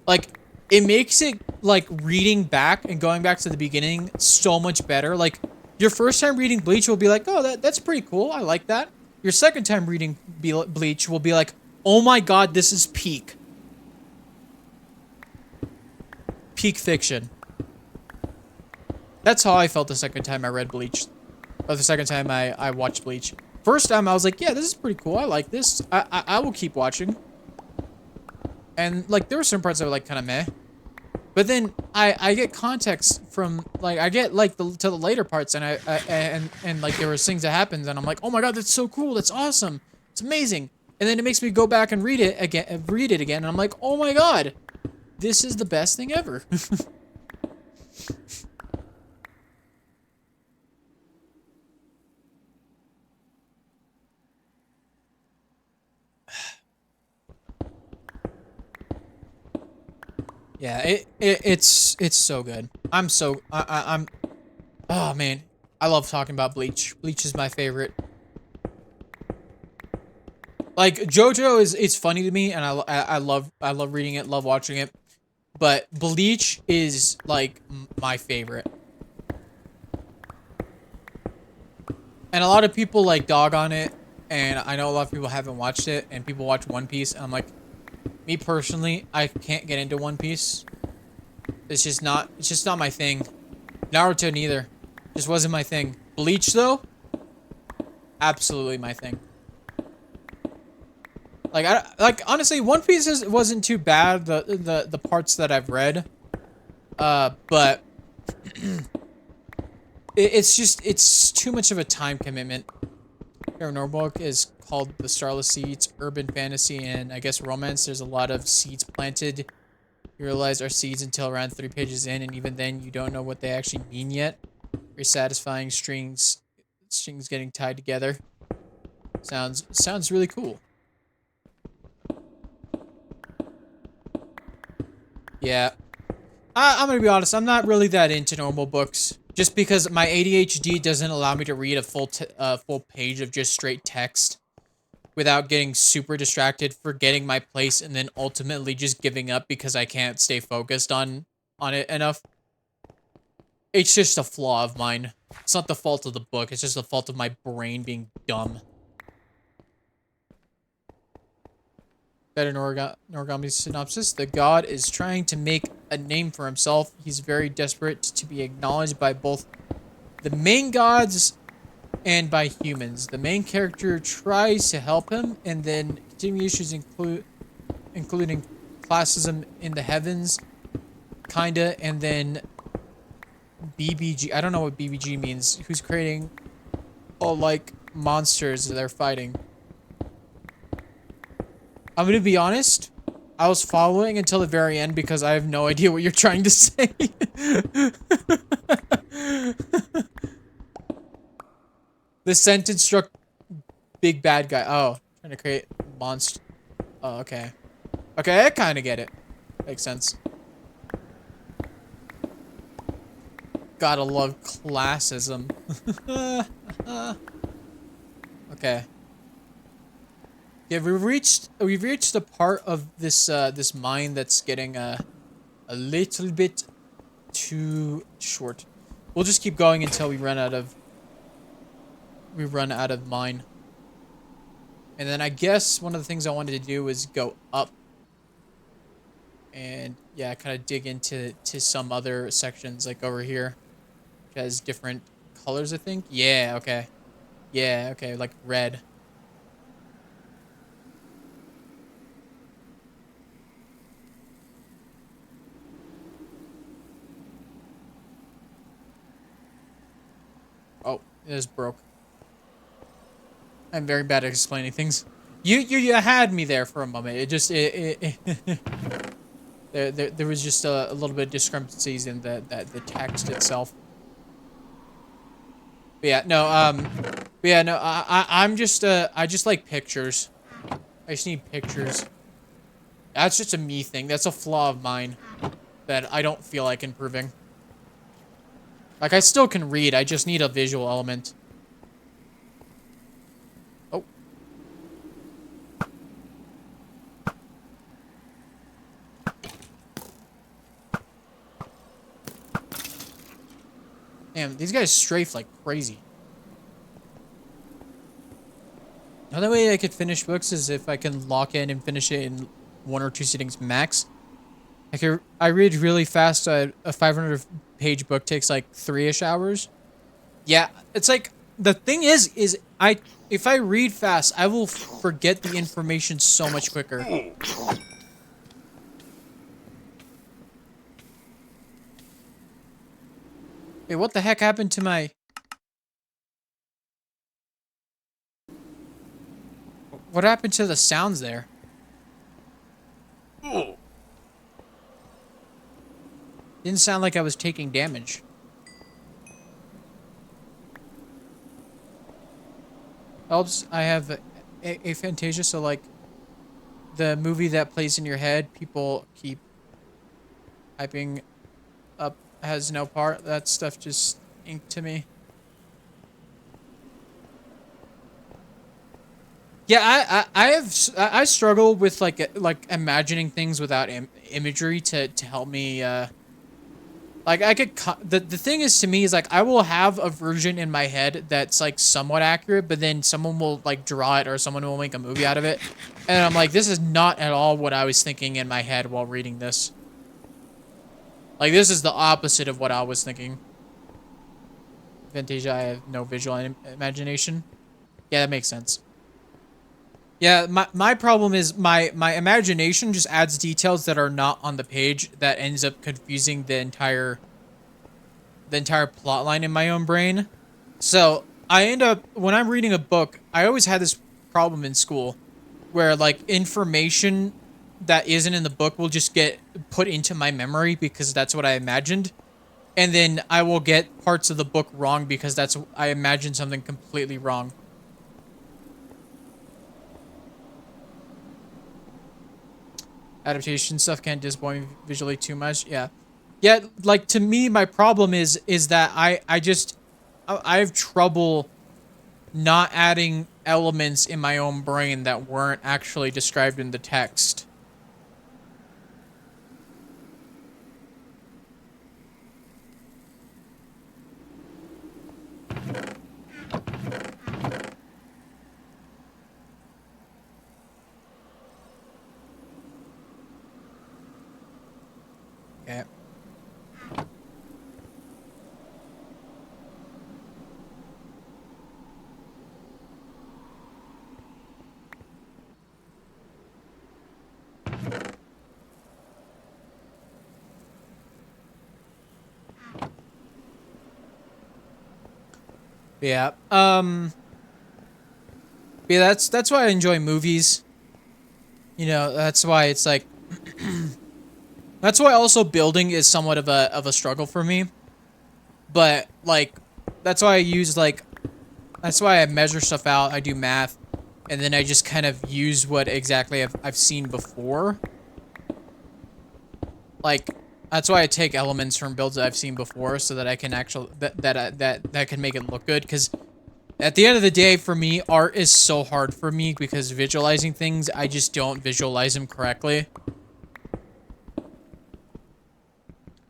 Like, it makes it like reading back and going back to the beginning so much better. Like, your first time reading Bleach will be like, oh, that's pretty cool, I like that. Your second time reading Bleach will be like, oh my god, this is peak fiction. That's how I felt the second time I read Bleach. Or the second time I watched Bleach. First time I was like, yeah, this is pretty cool. I like this. I will keep watching. And like there were some parts that were like kind of meh. But then I get context from like I get like to the later parts, and and like there was things that happened and I'm like, oh my god, that's so cool. That's awesome. It's amazing. And then it makes me go back and read it again, and I'm like, oh my god, this is the best thing ever. Yeah, it's so good. I'm oh man, I love talking about Bleach. Bleach is my favorite. Like JoJo is funny to me, and I love reading it, love watching it. But Bleach is like my favorite. And a lot of people like dog on it, and I know a lot of people haven't watched it, and people watch One Piece, and I'm like, me personally, I can't get into One Piece. It's just not my thing. Naruto neither. Just wasn't my thing. Bleach though, absolutely my thing. Like honestly, One Piece wasn't too bad, the parts that I've read. But it's too much of a time commitment. Paranormal book is called The Starless Seeds, urban fantasy, and I guess romance. There's a lot of seeds planted. You realize are seeds until around 3 pages in, and even then you don't know what they actually mean yet. Very satisfying strings getting tied together. Sounds really cool. Yeah. I'm gonna be honest, I'm not really that into normal books. Just because my ADHD doesn't allow me to read a full page of just straight text without getting super distracted, forgetting my place, and then ultimately just giving up because I can't stay focused on it enough. It's just a flaw of mine. It's not the fault of the book, it's just the fault of my brain being dumb. Better Noragami's synopsis. The god is trying to make a name for himself. He's very desperate to be acknowledged by both the main gods and by humans. The main character tries to help him, and then continuing issues including classism in the heavens, kinda, and then BBG. I don't know what BBG means. Who's creating like monsters they're fighting. I'm gonna be honest. I was following until the very end because I have no idea what you're trying to say. The sentence struck big bad guy. Oh, trying to create monster. Oh, okay. Okay, I kind of get it. Makes sense. Gotta love classism. Okay. Yeah, we've reached the part of this this mine that's getting a little bit too short. We'll just keep going until we run out of mine. And then I guess one of the things I wanted to do was go up and yeah, kind of dig into some other sections like over here, which has different colors, I think. Yeah, okay. Yeah, okay, like red. Oh, it is broke. I'm very bad at explaining things. You had me there for a moment. It just there was just a little bit of discrepancies in the text itself. But yeah, no, but yeah, no, I'm just, I just like pictures. I just need pictures. That's just a me thing. That's a flaw of mine that I don't feel like improving. Like, I still can read. I just need a visual element. Oh. Damn, these guys strafe like crazy. Another way I could finish books is if I can lock in and finish it in 1 or 2 sittings max. I read really fast. A 500-page book takes like 3-ish hours. Yeah, it's like the thing is if I read fast, I will forget the information so much quicker. Wait, what the heck happened to my... What happened to the sounds there? Didn't sound like I was taking damage. Helps, I have aphantasia, so like the movie that plays in your head, people keep hyping up has no part. That stuff just inked to me. Yeah, I struggle with like imagining things without imagery to help me like I could the thing is to me is like I will have a version in my head that's like somewhat accurate, but then someone will like draw it or someone will make a movie out of it. And I'm like, this is not at all what I was thinking in my head while reading this. Like, this is the opposite of what I was thinking. Fantasia, I have no visual imagination. Yeah, that makes sense. Yeah, my problem is my imagination just adds details that are not on the page that ends up confusing the entire plot line in my own brain. So I end up, when I'm reading a book, I always had this problem in school where like information that isn't in the book will just get put into my memory because that's what I imagined. And then I will get parts of the book wrong because I imagined something completely wrong. Adaptation stuff can't disappoint me visually too much. Yeah. Yeah, like to me, my problem is that I have trouble not adding elements in my own brain that weren't actually described in the text. Okay. Yeah. Yeah, that's why I enjoy movies. You know, that's why it's like that's why also building is somewhat of a struggle for me. But like that's why I use like that's why I measure stuff out, I do math, and then I just kind of use what exactly I've seen before. Like that's why I take elements from builds that I've seen before so that I can actually that can make it look good cuz at the end of the day for me art is so hard for me because visualizing things I just don't visualize them correctly.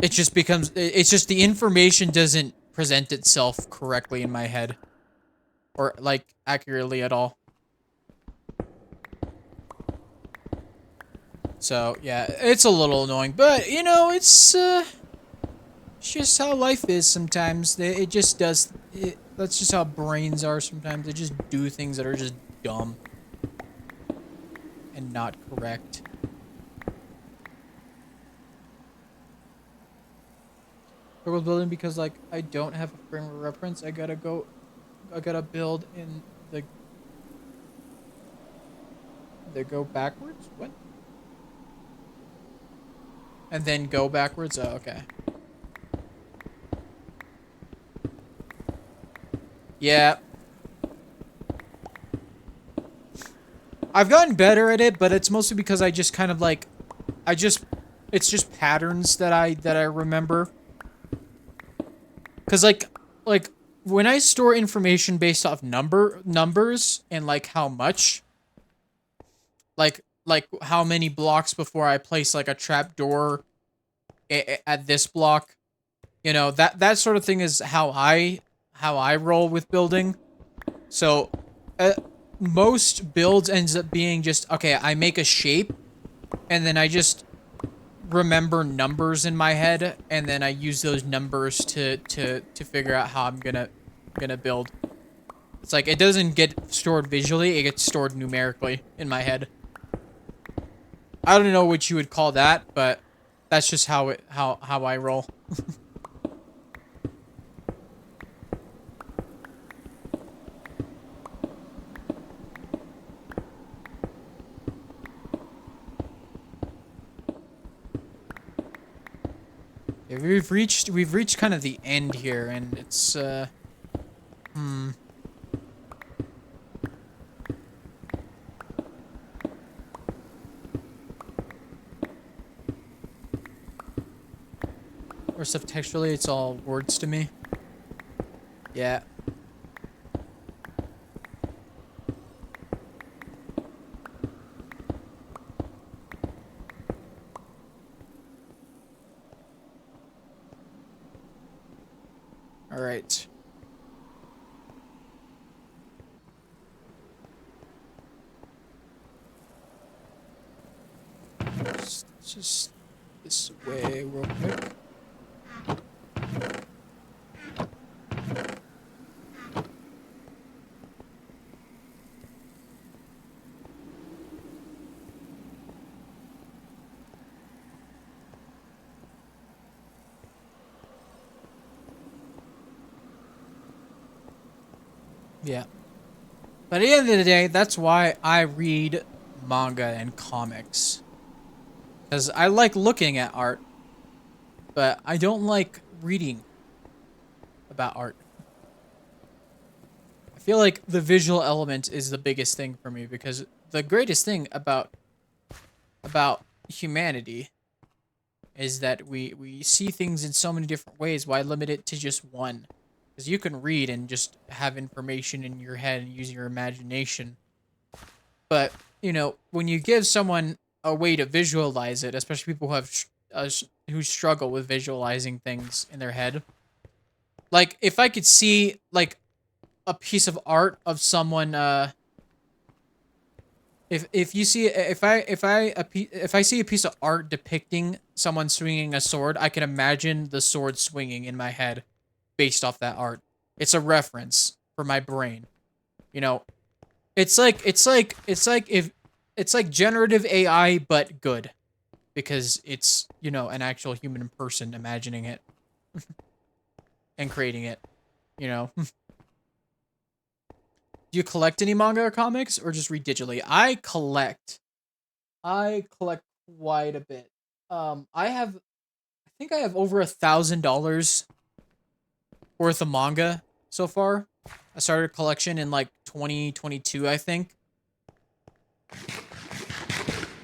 It just becomes it's just the information doesn't present itself correctly in my head or like accurately at all. So, yeah, it's a little annoying, but you know, it's just how life is sometimes. It just does that's just how brains are sometimes. They just do things that are just dumb and not correct. Struggle building because like I don't have a frame of reference. I gotta build in the go backwards. What? And then go backwards. Oh, okay. Yeah. I've gotten better at it, but it's mostly because I just kind of like I just it's just patterns that I remember. Cuz like when I store information based off numbers and like how much like how many blocks before I place like a trap door at this block, you know, that sort of thing is how I roll with building. So uh, most builds ends up being just okay, I make a shape and then I just remember numbers in my head and then I use those numbers to figure out how I'm gonna build. It's like it doesn't get stored visually, it gets stored numerically in my head. I don't know what you would call that, but that's just how I roll. Yeah, we've reached kind of the end here and it's hmm. Or stuff textually, it's all words to me. Yeah. All right. Just this way real quick. Yeah. But at the end of the day, that's why I read manga and comics. Because I like looking at art, but I don't like reading about art. I feel like the visual element is the biggest thing for me because the greatest thing about humanity is that we see things in so many different ways. Why limit it to just one? Because you can read and just have information in your head and use your imagination. But you know, when you give someone a way to visualize it, especially people who struggle with visualizing things in their head, like if I could see like a piece of art of someone, if you see if I see a piece of art depicting someone swinging a sword, I can imagine the sword swinging in my head based off that art. It's a reference for my brain. You know, it's like if it's like generative AI but good because it's, you know, an actual human person imagining it and creating it, you know. Do you collect any manga or comics, or just read digitally? I collect. I collect quite a bit. I think I have over $1,000 worth of manga so far. I started a collection in like 2022, I think.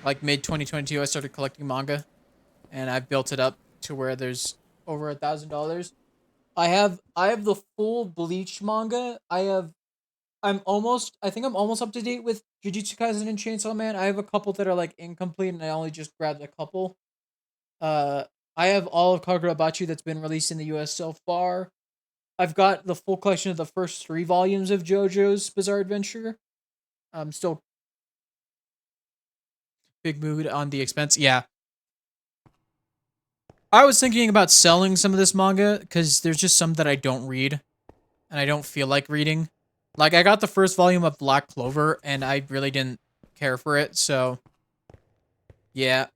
Like mid 2022, I started collecting manga, and I've built it up to where there's over $1,000. I have the full Bleach manga. I think I'm almost up to date with Jujutsu Kaisen and Chainsaw Man. I have a couple that are like incomplete, and I only just grabbed a couple. Uh, I have all of Kagurabachi that's been released in the U.S. so far. I've got the full collection of the first 3 volumes of JoJo's Bizarre Adventure. I'm still big mood on the expense. Yeah, I was thinking about selling some of this manga because there's just some that I don't read, and I don't feel like reading. Like I got the first volume of Black Clover, and I really didn't care for it. So yeah,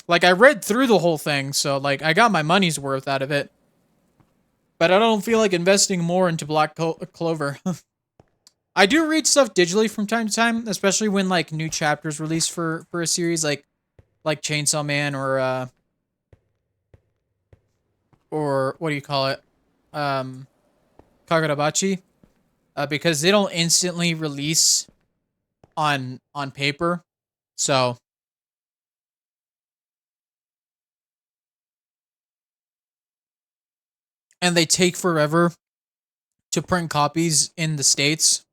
like I read through the whole thing, so like I got my money's worth out of it. But I don't feel like investing more into Black Clover. I do read stuff digitally from time to time, especially when like new chapters release for a series like Chainsaw Man or what do you call it? Um Kagurabachi. Because they don't instantly release on paper. So and they take forever to print copies in the States.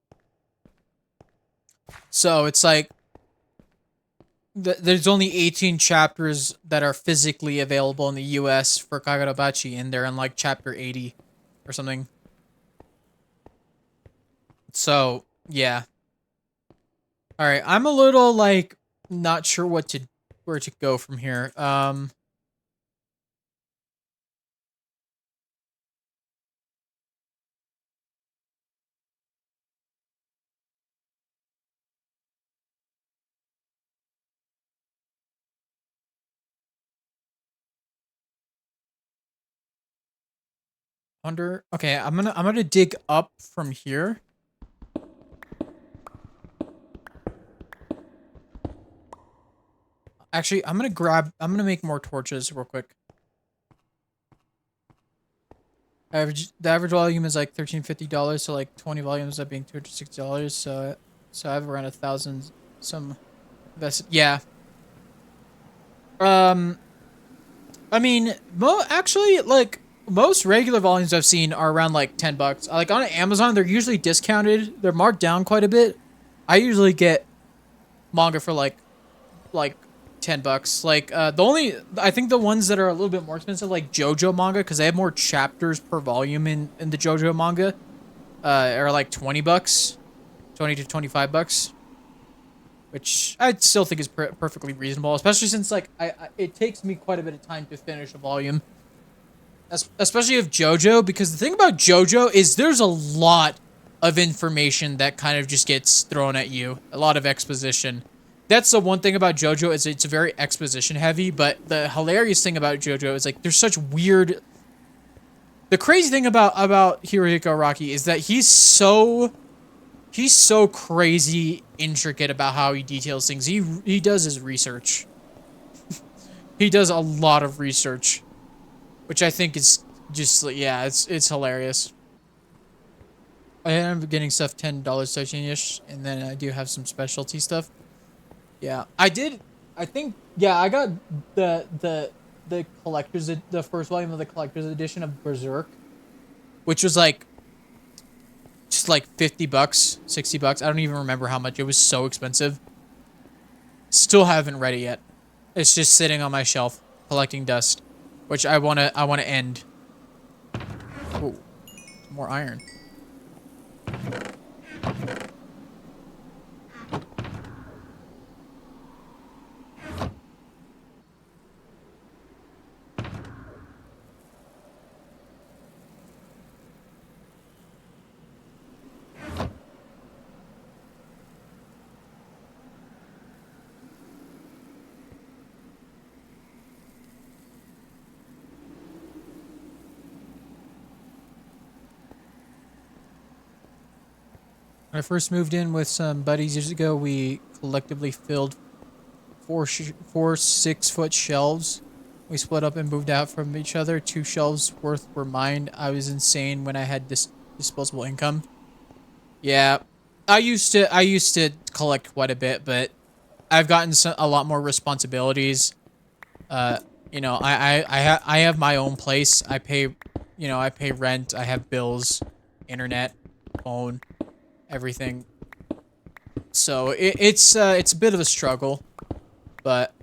So it's like there's only 18 chapters that are physically available in the US for Kagurabachi, and they're in like chapter 80 or something. So, yeah. All right, I'm a little like not sure where to go from here. Under okay, I'm gonna dig up from here. Actually, I'm gonna make more torches real quick. The average volume is like $1,350, so like 20 volumes that being $260. So I have around 1,000 some invested. Yeah. Um, I mean, actually like most regular volumes I've seen are around like $10. Like on Amazon, they're usually discounted. They're marked down quite a bit. I usually get manga for like $10. Like the only I think the ones that are a little bit more expensive, like JoJo manga, because they have more chapters per volume in the JoJo manga, are like $20, 20 to $25, which I still think is perfectly reasonable, especially since like I it takes me quite a bit of time to finish a volume, especially of JoJo, because the thing about JoJo is there's a lot of information that kind of just gets thrown at you, a lot of exposition. That's the one thing about JoJo is it's very exposition heavy, but the hilarious thing about JoJo is like there's such weird. The crazy thing about Hirohiko Araki is that he's so crazy intricate about how he details things. He does his research. He does a lot of research, which I think is just yeah, it's hilarious. I am getting stuff $10 ish, and then I do have some specialty stuff. Yeah, I did. I think yeah, I got the the first volume of the collector's edition of Berserk, which was like just like $50, $60. I don't even remember how much. It was so expensive. Still haven't read it yet. It's just sitting on my shelf collecting dust, which I wanna end. Ooh, more iron. When I first moved in with some buddies years ago, we collectively filled four 6-foot shelves. We split up and moved out from each other. 2 shelves worth were mine. I was insane when I had disposable income. Yeah, I used to collect quite a bit, but I've gotten a lot more responsibilities. Uh, I have my own place. I pay rent. I have bills, internet, phone, everything. So it's a bit of a struggle, but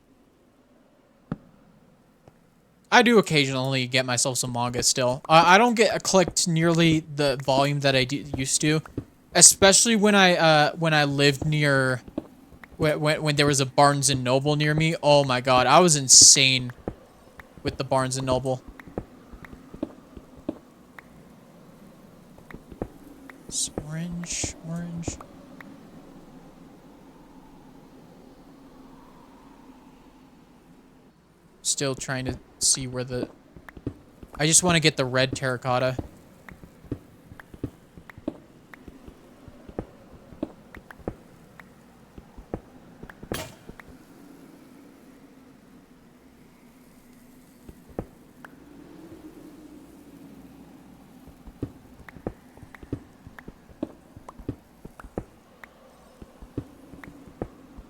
I do occasionally get myself some manga still. I don't get collect nearly the volume that I used to, especially when I lived near when there was a Barnes and Noble near me. Oh my god, I was insane with the Barnes and Noble. It's orange. Still trying to see where the... I just want to get the red terracotta.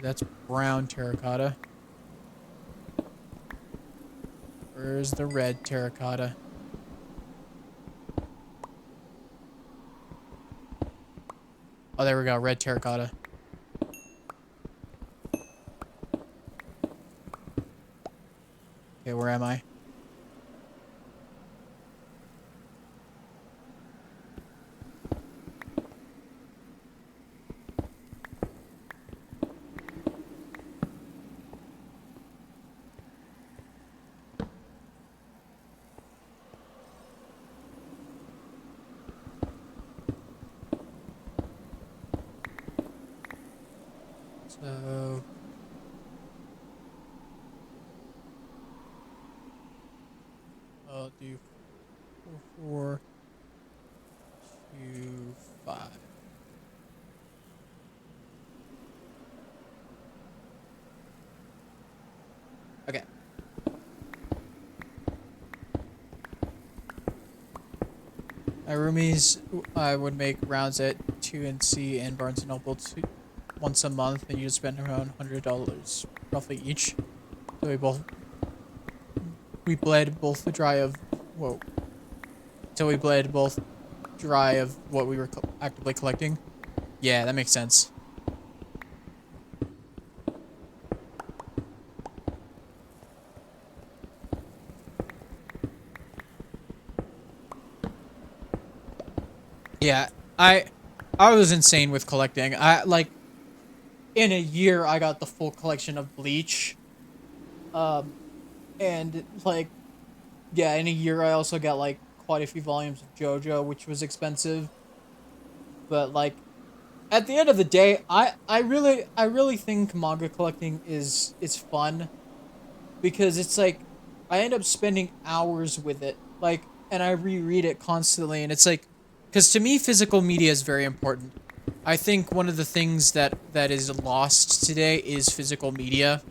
That's brown terracotta. Where's the red terracotta? Oh, there we go. Red terracotta. Okay, where am I? So... I'll do 4, 2, 5. Okay. My roomies, I would make rounds at 2NC and Barnes & Noble once a month, and you just spend around $100 roughly each. So we bled both dry of, whoa. So we bled both dry of what we were actively collecting. Yeah, that makes sense. Yeah, I was insane with collecting. In a year I got the full collection of Bleach. And like, yeah, in a year I also got like quite a few volumes of JoJo, which was expensive. But like, at the end of the day, I really think manga collecting is fun, because it's like I end up spending hours with it, like, and I reread it constantly, and it's like, because to me physical media is very important. I think one of the things that is lost today is physical media,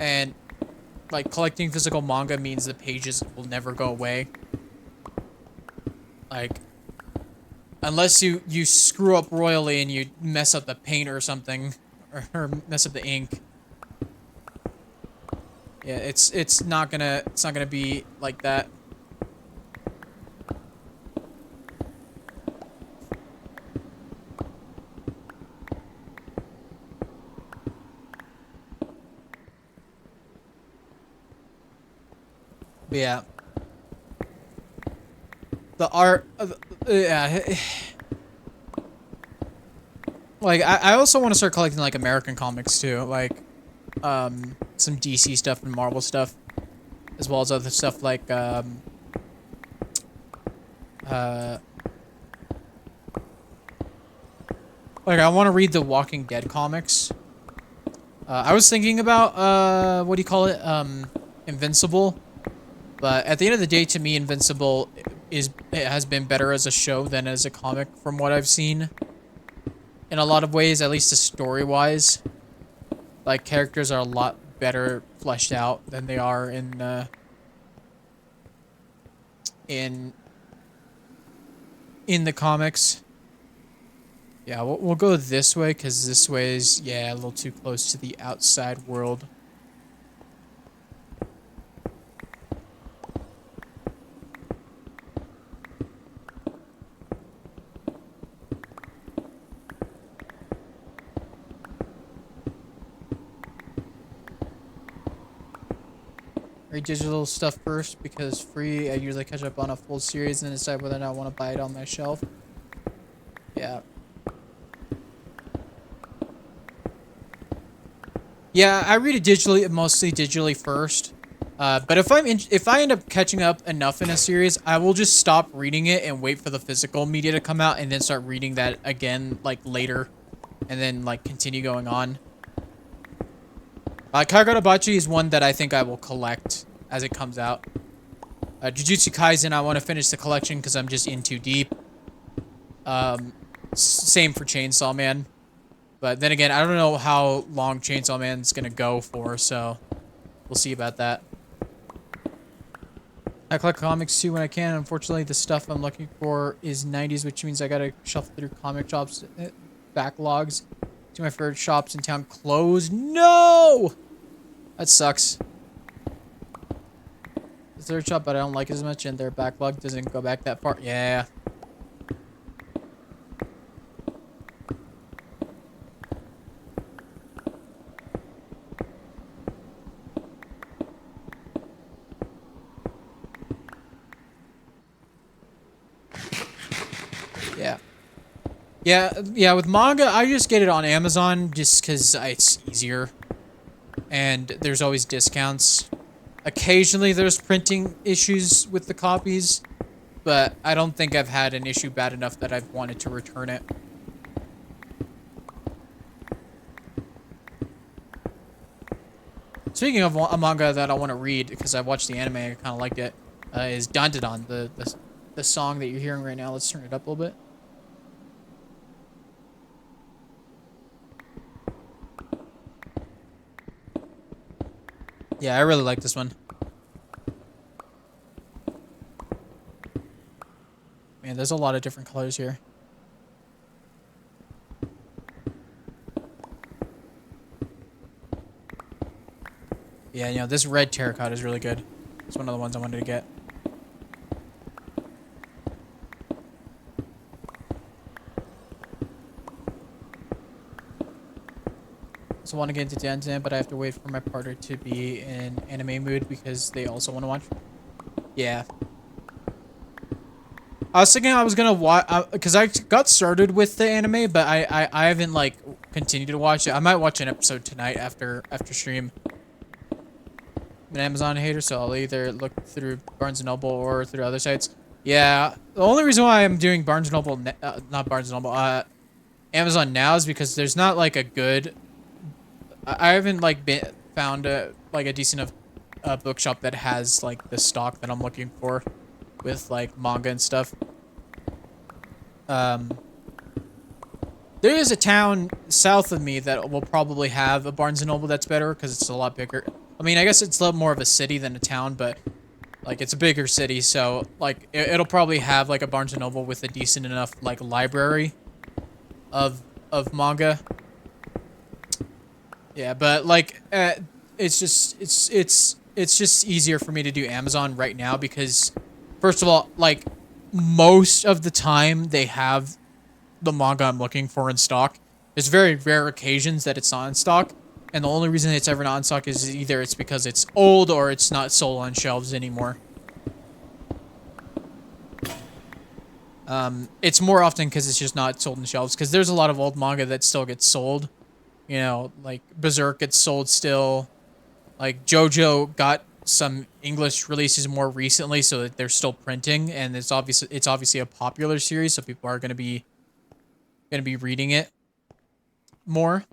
and like collecting physical manga means the pages will never go away. Like, unless you screw up royally and you mess up the paint or something, or mess up the ink. Yeah, it's not gonna be like that. But yeah. The art, yeah. Like, I also want to start collecting, like, American comics, too. Like, some DC stuff and Marvel stuff. As well as other stuff like, like, I want to read the Walking Dead comics. I was thinking about, what do you call it? Invincible. But at the end of the day, to me, Invincible it has been better as a show than as a comic from what I've seen. In a lot of ways, at least story-wise. Like, characters are a lot better fleshed out than they are in the comics. Yeah, we'll go this way, because this way is, yeah, a little too close to the outside world. Read digital stuff first, because free, I usually catch up on a full series and decide whether or not I want to buy it on my shelf. Yeah. Yeah, I read it digitally, mostly digitally first. But if I end up catching up enough in a series, I will just stop reading it and wait for the physical media to come out and then start reading that again, like, later. And then, like, continue going on. Kagurabachi is one that I think I will collect as it comes out. Jujutsu Kaisen, I want to finish the collection because I'm just in too deep. Same for Chainsaw Man. But then again, I don't know how long Chainsaw Man's going to go for, so we'll see about that. I collect comics too when I can. Unfortunately, the stuff I'm looking for is 90s, which means I gotta shuffle through comic shops backlogs. Two of my favorite shops in town closed. No! That sucks. The third shop, but I don't like as much, and their backlog doesn't go back that far. Yeah. Yeah, with manga, I just get it on Amazon just because it's easier. And there's always discounts. Occasionally there's printing issues with the copies, but I don't think I've had an issue bad enough that I've wanted to return it. Speaking of a manga that I want to read, because I watched the anime, I kind of liked it, is Dandadan, the song that you're hearing right now. Let's turn it up a little bit. Yeah, I really like this one. Man, there's a lot of different colors here. Yeah, you know, this red terracotta is really good. It's one of the ones I wanted to get. I want to get into Dandadan, but I have to wait for my partner to be in anime mood because they also want to watch. Yeah. I was thinking I was gonna watch because I got started with the anime, but I haven't like continued to watch it. I might watch an episode tonight after stream. I'm an Amazon hater, so I'll either look through Barnes & Noble or through other sites. Yeah, the only reason why I'm doing Barnes & Noble, not Barnes & Noble, Amazon now is because there's not like a good. I haven't like found like a decent enough bookshop that has like the stock that I'm looking for with like manga and stuff. There is a town south of me that will probably have a Barnes & Noble that's better because it's a lot bigger. I mean, I guess it's a lot more of a city than a town, but like it's a bigger city, so like it'll probably have like a Barnes & Noble with a decent enough like library of manga. Yeah, but like it's just easier for me to do Amazon right now because first of all, like most of the time they have the manga I'm looking for in stock. There's very rare occasions that it's not in stock, and the only reason it's ever not in stock is either it's because it's old or it's not sold on shelves anymore. It's more often because it's just not sold on shelves because there's a lot of old manga that still gets sold. You know, like Berserk gets sold still. Like JoJo got some English releases more recently, so that they're still printing, and it's obviously a popular series, so people are gonna be reading it more.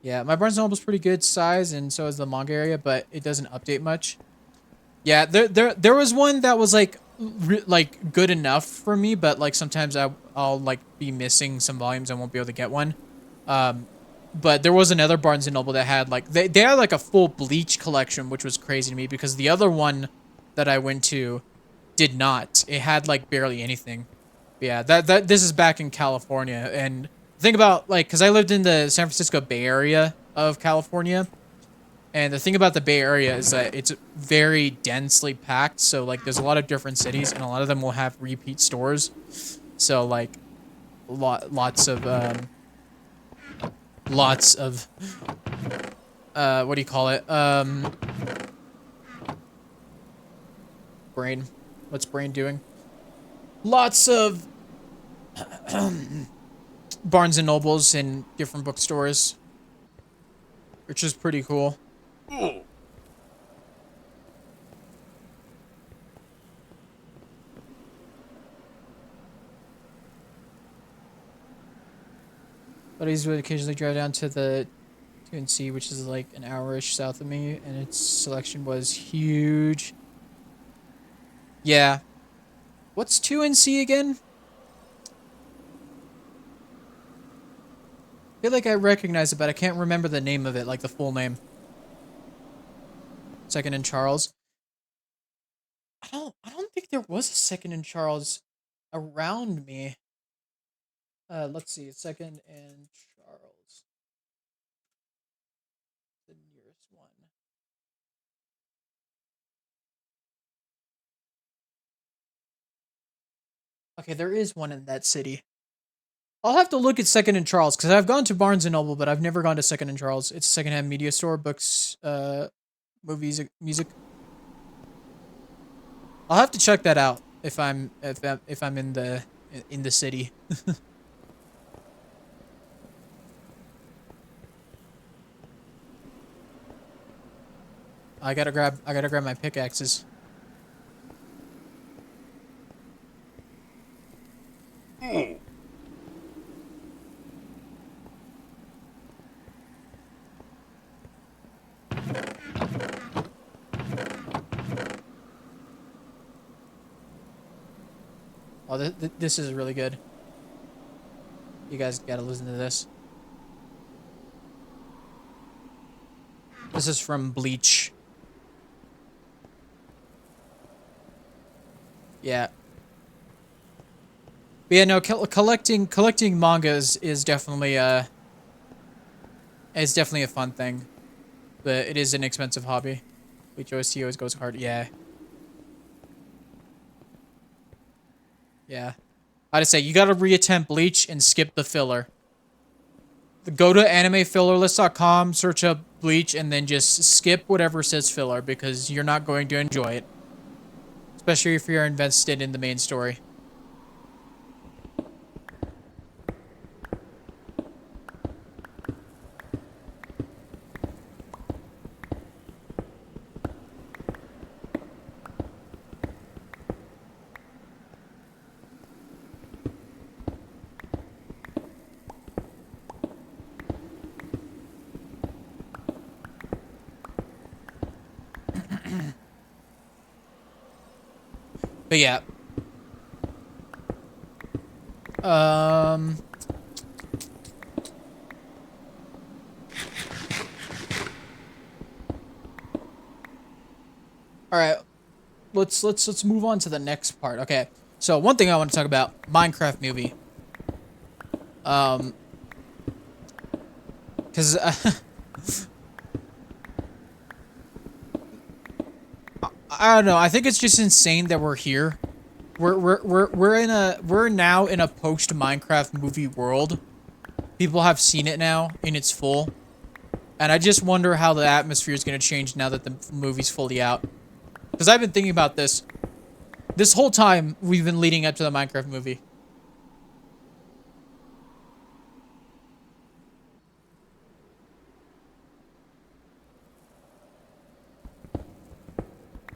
Yeah, my Barnes & Noble's pretty good size, and so is the manga area, but it doesn't update much. Yeah, there was one that was like like good enough for me, but like sometimes I'll like be missing some volumes and won't be able to get one. But there was another Barnes and Noble that had like they had like a full Bleach collection, which was crazy to me because the other one that I went to did not. It had like barely anything. But yeah, that this is back in California, and think about like because I lived in the San Francisco Bay Area of California, and the thing about the Bay Area is that it's very densely packed. So like there's a lot of different cities, and a lot of them will have repeat stores. So like lots of what do you call it? Brain. What's brain doing? Lots of Barnes and Nobles in different bookstores, which is pretty cool. Buddies would occasionally drive down to the 2NC, which is like an hour-ish south of me, and its selection was huge. Yeah. What's 2NC again? I feel like I recognize it, but I can't remember the name of it, like the full name. Second and Charles. I don't think there was a Second and Charles around me. Let's see, Second and Charles. The nearest one. Okay, there is one in that city. I'll have to look at Second and Charles because I've gone to Barnes and Noble, but I've never gone to Second and Charles. It's a secondhand media store, books, movies, music. I'll have to check that out if I'm in the city. I gotta grab my pickaxes. Oh, this is really good. You guys gotta listen to this. This is from Bleach. Yeah. But yeah, no, collecting mangas is definitely a fun thing, but it is an expensive hobby. Bleach OST always goes hard. Yeah. Yeah. I'd say you gotta reattempt Bleach and skip the filler. Go to animefillerlist.com, search up Bleach, and then just skip whatever says filler because you're not going to enjoy it. Especially if you're invested in the main story. But yeah. All right. Let's move on to the next part. Okay. So one thing I want to talk about, Minecraft movie. Cuz I don't know. I think it's just insane that we're here. We're now in a post Minecraft movie world. People have seen it now in its full. And I just wonder how the atmosphere is going to change now that the movie's fully out. Because I've been thinking about this whole time we've been leading up to the Minecraft movie.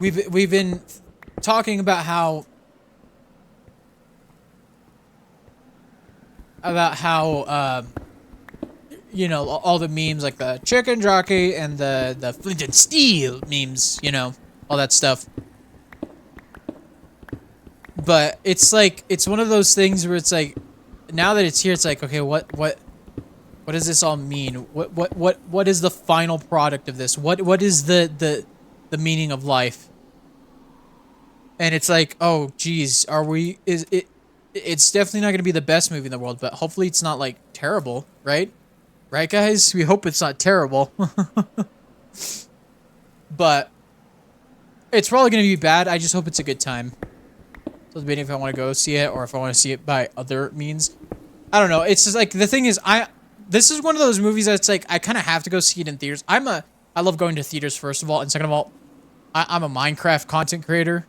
We've been talking about how you know, all the memes like the chicken jockey and the flint and steel memes, you know, all that stuff. But it's like it's one of those things where it's like now that it's here, it's like okay, what does this all mean? What is the final product of this? What is the meaning of life? And it's like, oh geez, are we is it it's definitely not going to be the best movie in the world, but hopefully it's not like terrible, right? Right guys? We hope it's not terrible. But it's probably going to be bad. I just hope it's a good time. So debating if I want to go see it or if I want to see it by other means. I don't know. It's just like the thing is this is one of those movies that's like I kind of have to go see it in theaters. I love going to theaters first of all, and second of all, I'm a Minecraft content creator.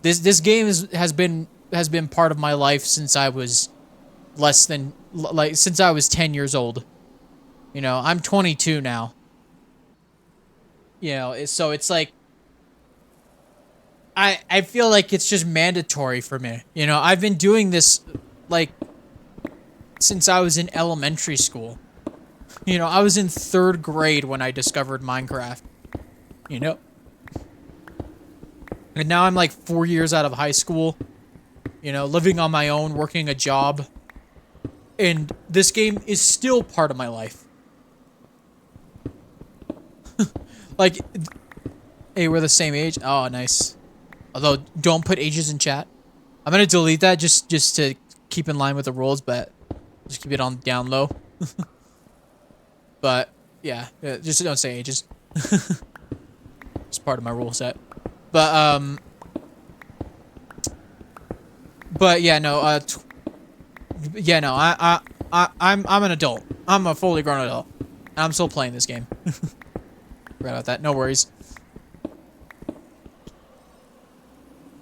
This game has been part of my life since I was since I was 10 years old. You know, I'm 22 now. You know, so it's like I feel like it's just mandatory for me. You know, I've been doing this like since I was in elementary school. You know, I was in 3rd grade when I discovered Minecraft. You know? And now I'm like 4 years out of high school. You know, living on my own, working a job. And this game is still part of my life. Like, hey, we're the same age. Oh, nice. Although, don't put ages in chat. I'm gonna delete that just to keep in line with the rules, but just keep it on down low. But yeah, just don't say ages. It's part of my rule set. But yeah, no, yeah, no, I'm an adult. I'm a fully grown adult. And I'm still playing this game. Forgot about that. No worries.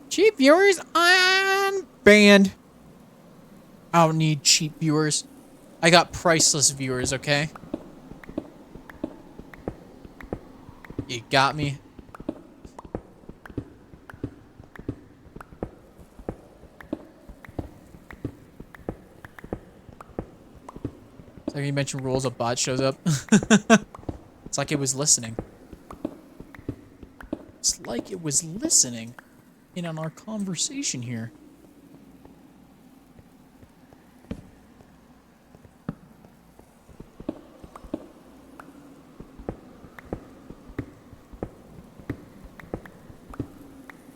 Cheap viewers on banned. I don't need cheap viewers. I got priceless viewers, okay? You got me. So you mentioned rules, a bot shows up. It's like it was listening. It's like it was listening in on our conversation here.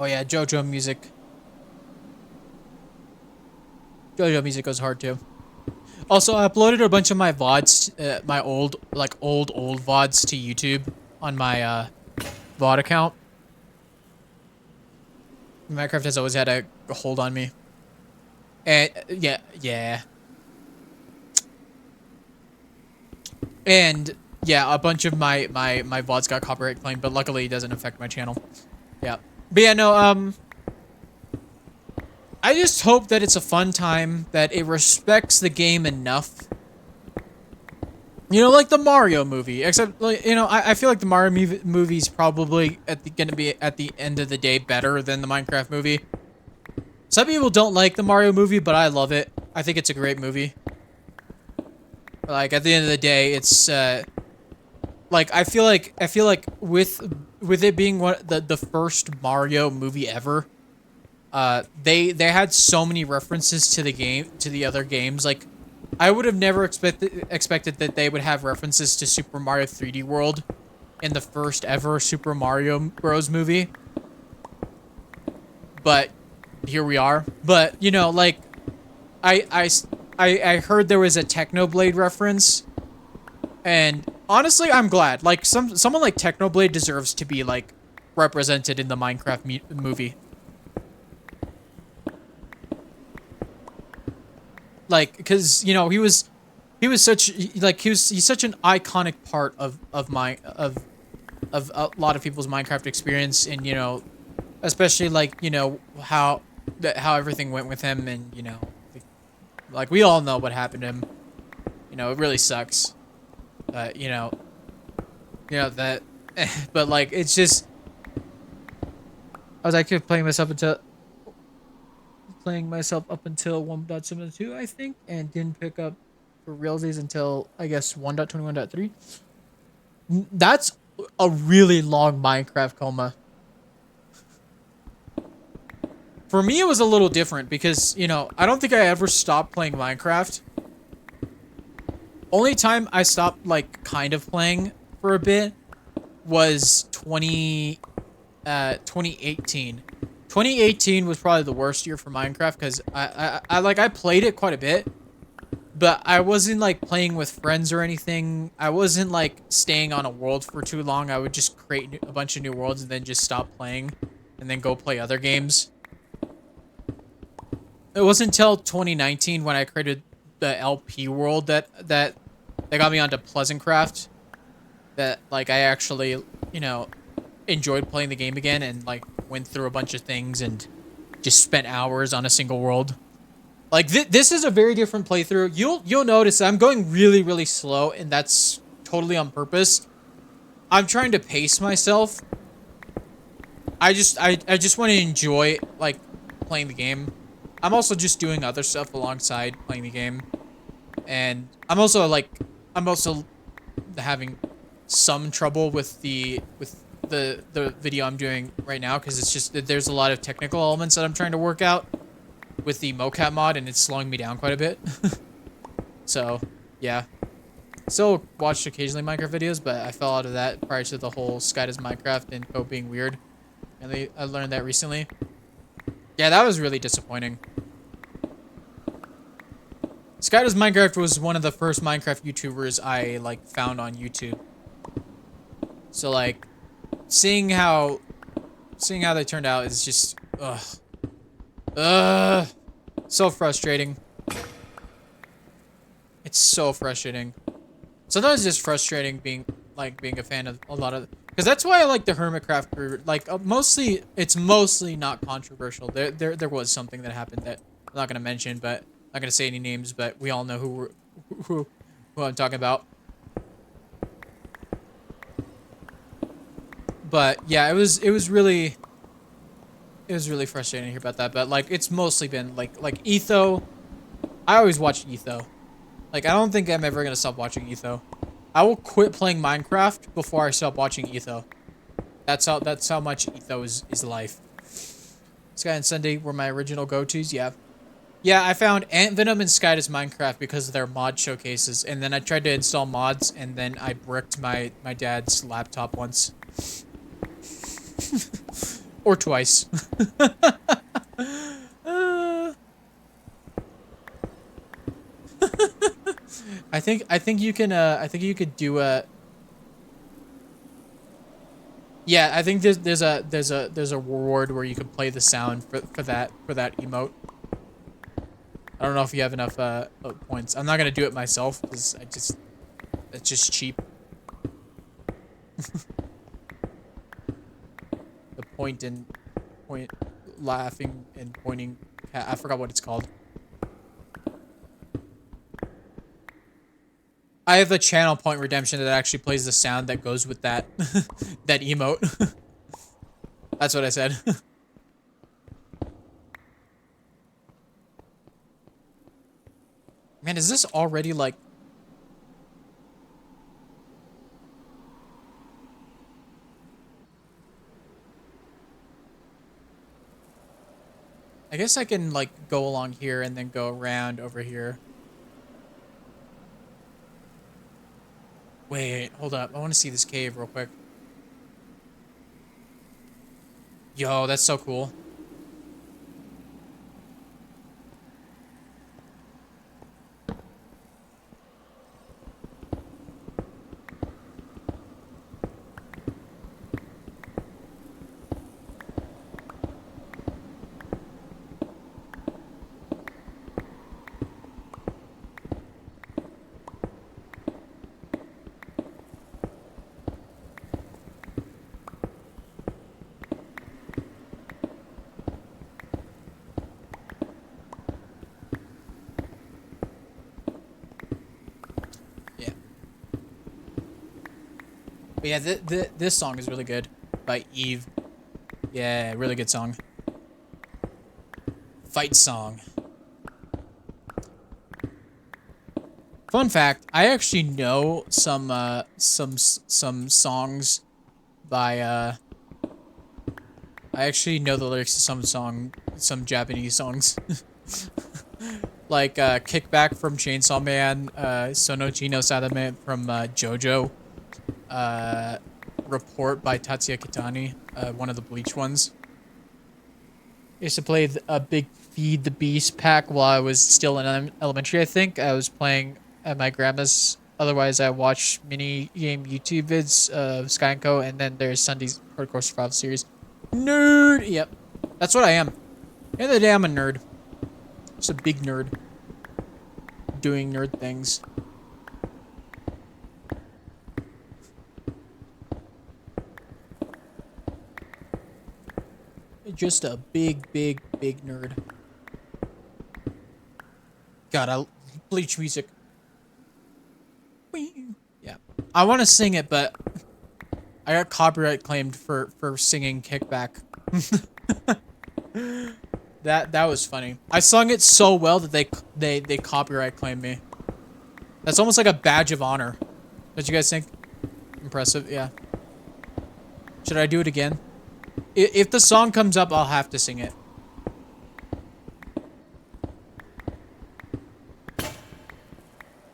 Oh yeah, JoJo music. JoJo music goes hard too. Also, I uploaded a bunch of my VODs, my old VODs to YouTube on my VOD account. Minecraft has always had a hold on me. And yeah. And yeah, a bunch of my VODs got copyright claimed, but luckily it doesn't affect my channel. Yeah. But yeah, no, I just hope that it's a fun time, that it respects the game enough. You know, like the Mario movie, except, like, you know, I feel like the Mario movie's probably gonna be, at the end of the day, better than the Minecraft movie. Some people don't like the Mario movie, but I love it. I think it's a great movie. Like, at the end of the day, it's, like, I feel like with it being the first Mario movie ever, they had so many references to the game, to the other games. Like, I would have never expected that they would have references to Super Mario 3D World in the first ever Super Mario Bros. Movie. But here we are. But, you know, like, I heard there was a Technoblade reference, and honestly, I'm glad. Like, someone like Technoblade deserves to be, like, represented in the Minecraft movie. Like, because, you know, he's such an iconic part of a lot of people's Minecraft experience, and, you know, especially, like, you know, how everything went with him, and, you know, like, we all know what happened to him. You know, it really sucks. You know that, but, like, it's just, I was actually playing myself up until 1.72, I think, and didn't pick up for realsies until, I guess, 1.21.3. That's a really long Minecraft coma. For me, it was a little different because, you know, I don't think I ever stopped playing Minecraft. Only time I stopped, like, kind of playing for a bit was 2018. 2018 was probably the worst year for Minecraft because I played it quite a bit, but I wasn't like playing with friends or anything. I wasn't like staying on a world for too long. I would just create a bunch of new worlds and then just stop playing and then go play other games. It wasn't until 2019 when I created the LP world that got me onto Pleasantcraft that like I actually, you know, enjoyed playing the game again and like went through a bunch of things and just spent hours on a single world. Like this is a very different playthrough. You'll notice I'm going really slow, and that's totally on purpose. I'm trying to pace myself. I just want to enjoy like playing the game. I'm also just doing other stuff alongside playing the game, and I'm also having some trouble with the video I'm doing right now because it's just that there's a lot of technical elements that I'm trying to work out with the mocap mod, and it's slowing me down quite a bit. So, yeah. Still watched occasionally Minecraft videos, but I fell out of that prior to the whole Sky Does Minecraft and code being weird. And I learned that recently. Yeah, that was really disappointing. Sky Does Minecraft was one of the first Minecraft YouTubers I, like, found on YouTube. So, like, seeing how they turned out is just, so frustrating. It's so frustrating. Sometimes it's just frustrating being a fan of a lot of, because that's why I like the Hermitcraft group. Like it's mostly not controversial. There was something that happened that I'm not gonna mention, but I'm not gonna say any names, but we all know who I'm talking about. But yeah, it was really frustrating to hear about that. But like it's mostly been like Etho. I always watch Etho. Like I don't think I'm ever gonna stop watching Etho. I will quit playing Minecraft before I stop watching Etho. That's how much Etho is life. Sky and Sunday were my original go-tos, yeah. Yeah, I found Ant Venom and Sky Does Minecraft because of their mod showcases, and then I tried to install mods, and then I bricked my dad's laptop once. Or twice. I think you could do a. Yeah, I think there's a reward where you can play the sound for that emote. I don't know if you have enough points. I'm not gonna do it myself because it's just cheap. The point laughing and pointing. I forgot what it's called. I have a channel point redemption that actually plays the sound that goes with that that emote. That's what I said. Man, is this already like... I guess I can like go along here and then go around over here. Wait, hold up. I want to see this cave real quick. Yo, that's so cool. But yeah, this song is really good by Eve. Yeah, really good song. Fight song. Fun fact, I actually know some songs by I actually know the lyrics to some song some Japanese songs. Like Kickback from Chainsaw Man, Sonochi no Sadame from JoJo, Report by Tatsuya Kitani, one of the Bleach ones. I used to play a big Feed the Beast pack while I was still in elementary, I think. I was playing at my grandma's. Otherwise, I watched mini game YouTube vids of Sky and Co. And then there's Sunday's Hardcore Survival Series. Nerd! Yep. That's what I am. At the end of the day, I'm a nerd. Just a big nerd. Doing nerd things. Just a big nerd. God, I Bleach music. Yeah, I want to sing it, but I got copyright claimed for singing Kickback. that was funny. I sung it so well that they copyright claimed me. That's almost like a badge of honor. Don't you guys think? Impressive, yeah. Should I do it again? If the song comes up, I'll have to sing it.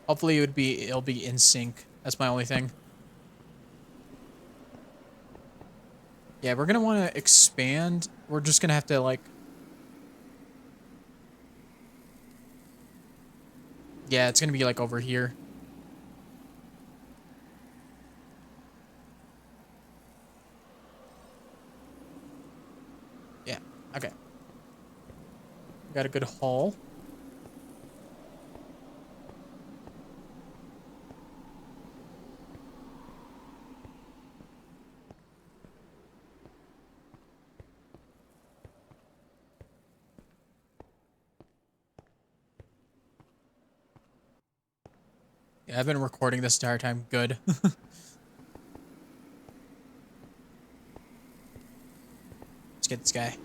Hopefully it'll be in sync. That's my only thing. Yeah, we're gonna want to expand. We're just gonna have to like. Yeah, it's gonna be like over here. Yeah, okay. Got a good haul. Yeah, I've been recording this entire time. Good. Let's get this guy.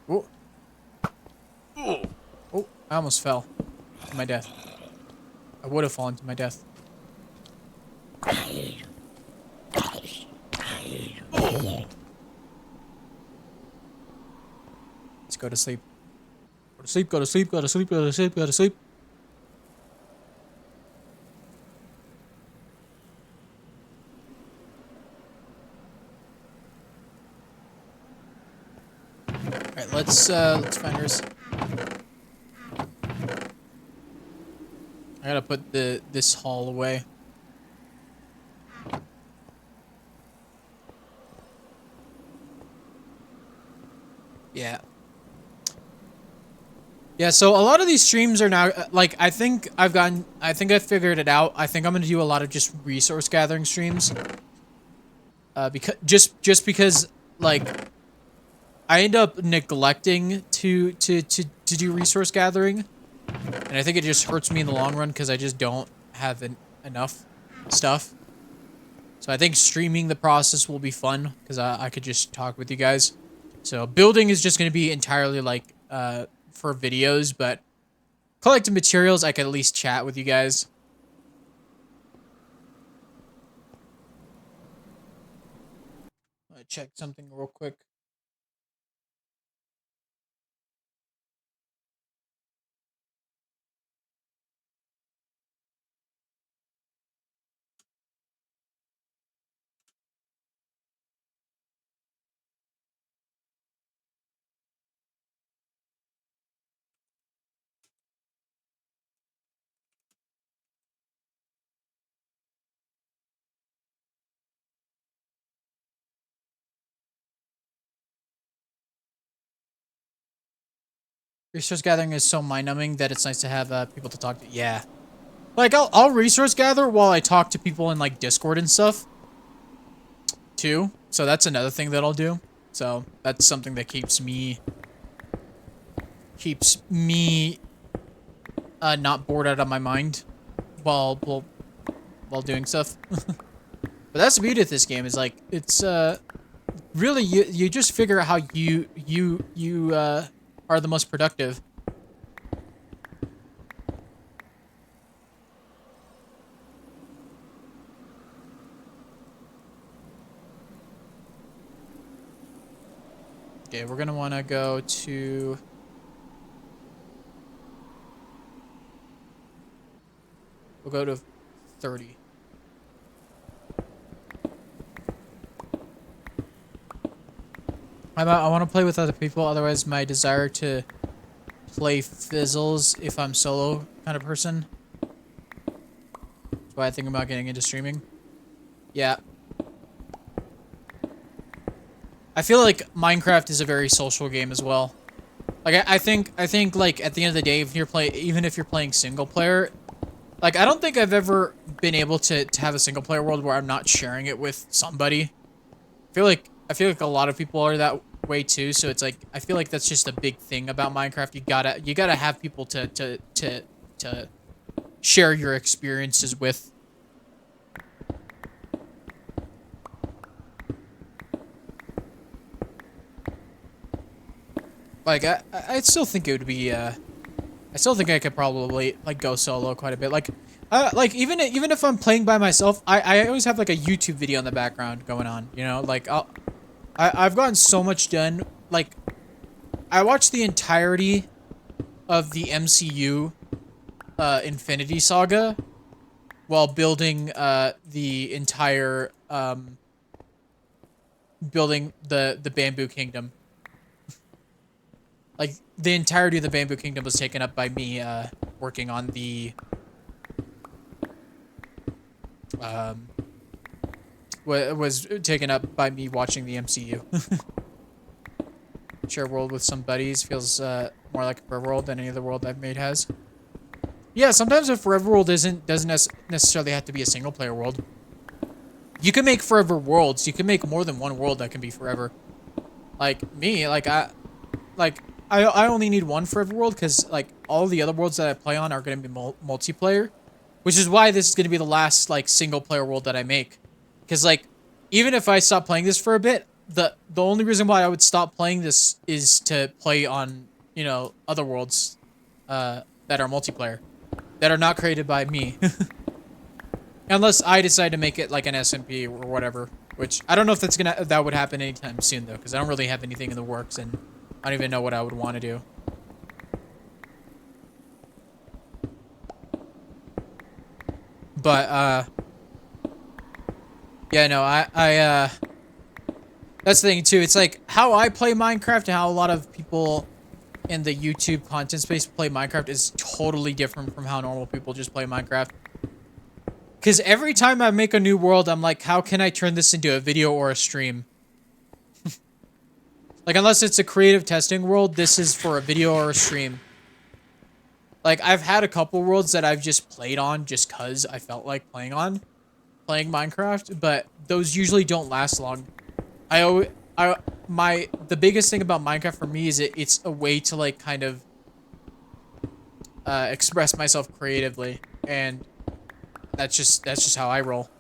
Oh. Oh, I almost fell to my death. I would have fallen to my death. Let's go to sleep. Go to sleep, go to sleep, go to sleep, go to sleep, go to sleep. Alright, let's find hers. I gotta put this haul away. Yeah. Yeah, so a lot of these streams are now, like, I think I figured it out. I think I'm gonna do a lot of just resource gathering streams. Because, just because, like, I end up neglecting to do resource gathering. And I think it just hurts me in the long run because I just don't have enough stuff. So I think streaming the process will be fun because I could just talk with you guys. So building is just going to be entirely like for videos, but collecting materials, I could at least chat with you guys. Let me check something real quick. Resource gathering is so mind-numbing that it's nice to have people to talk to. Yeah. Like, I'll resource gather while I talk to people in, like, Discord and stuff. Too. So that's another thing that I'll do. So that's something that keeps me not bored out of my mind while doing stuff. But that's the beauty of this game is like it's really you just figure out how you are the most productive. Okay, we're gonna want to go to. We'll go to 30. I want to play with other people. Otherwise, my desire to play fizzles if I'm solo kind of person. That's why I think about getting into streaming. Yeah. I feel like Minecraft is a very social game as well. Like I think like at the end of the day, if you're even if you're playing single player, like I don't think I've ever been able to have a single player world where I'm not sharing it with somebody. I feel like a lot of people are that way too. So it's like I feel like that's just a big thing about Minecraft. You gotta have people to share your experiences with. Like I still think it would be I still think I could probably like go solo quite a bit. Like even if I'm playing by myself, I always have like a YouTube video in the background going on. You know, like I've gotten so much done. Like I watched the entirety of the MCU Infinity Saga while building the entire building the Bamboo Kingdom. Like the entirety of the Bamboo Kingdom was taken up by me working on the was taken up by me watching the MCU. Share world with some buddies feels more like a Forever World than any other world I've made has. Yeah, sometimes a Forever World doesn't necessarily have to be a single player world. You can make Forever Worlds. You can make more than one world that can be forever. Like me, I only need one Forever World because like all the other worlds that I play on are going to be multiplayer, which is why this is going to be the last like single player world that I make. Because like even if I stop playing this for a bit, the only reason why I would stop playing this is to play on, you know, other worlds that are multiplayer, that are not created by me. Unless I decide to make it like an SMP or whatever, which I don't know if that would happen anytime soon though, because I don't really have anything in the works and I don't even know what I would want to do. But yeah, no, that's the thing too. It's like how I play Minecraft and how a lot of people in the YouTube content space play Minecraft is totally different from how normal people just play Minecraft. Because every time I make a new world, I'm like, how can I turn this into a video or a stream? Like, unless it's a creative testing world, this is for a video or a stream. Like, I've had a couple worlds that I've just played on just because I felt like playing Minecraft, but those usually don't last long. The biggest thing about Minecraft for me is it's a way to, like, kind of express myself creatively, and that's just how I roll.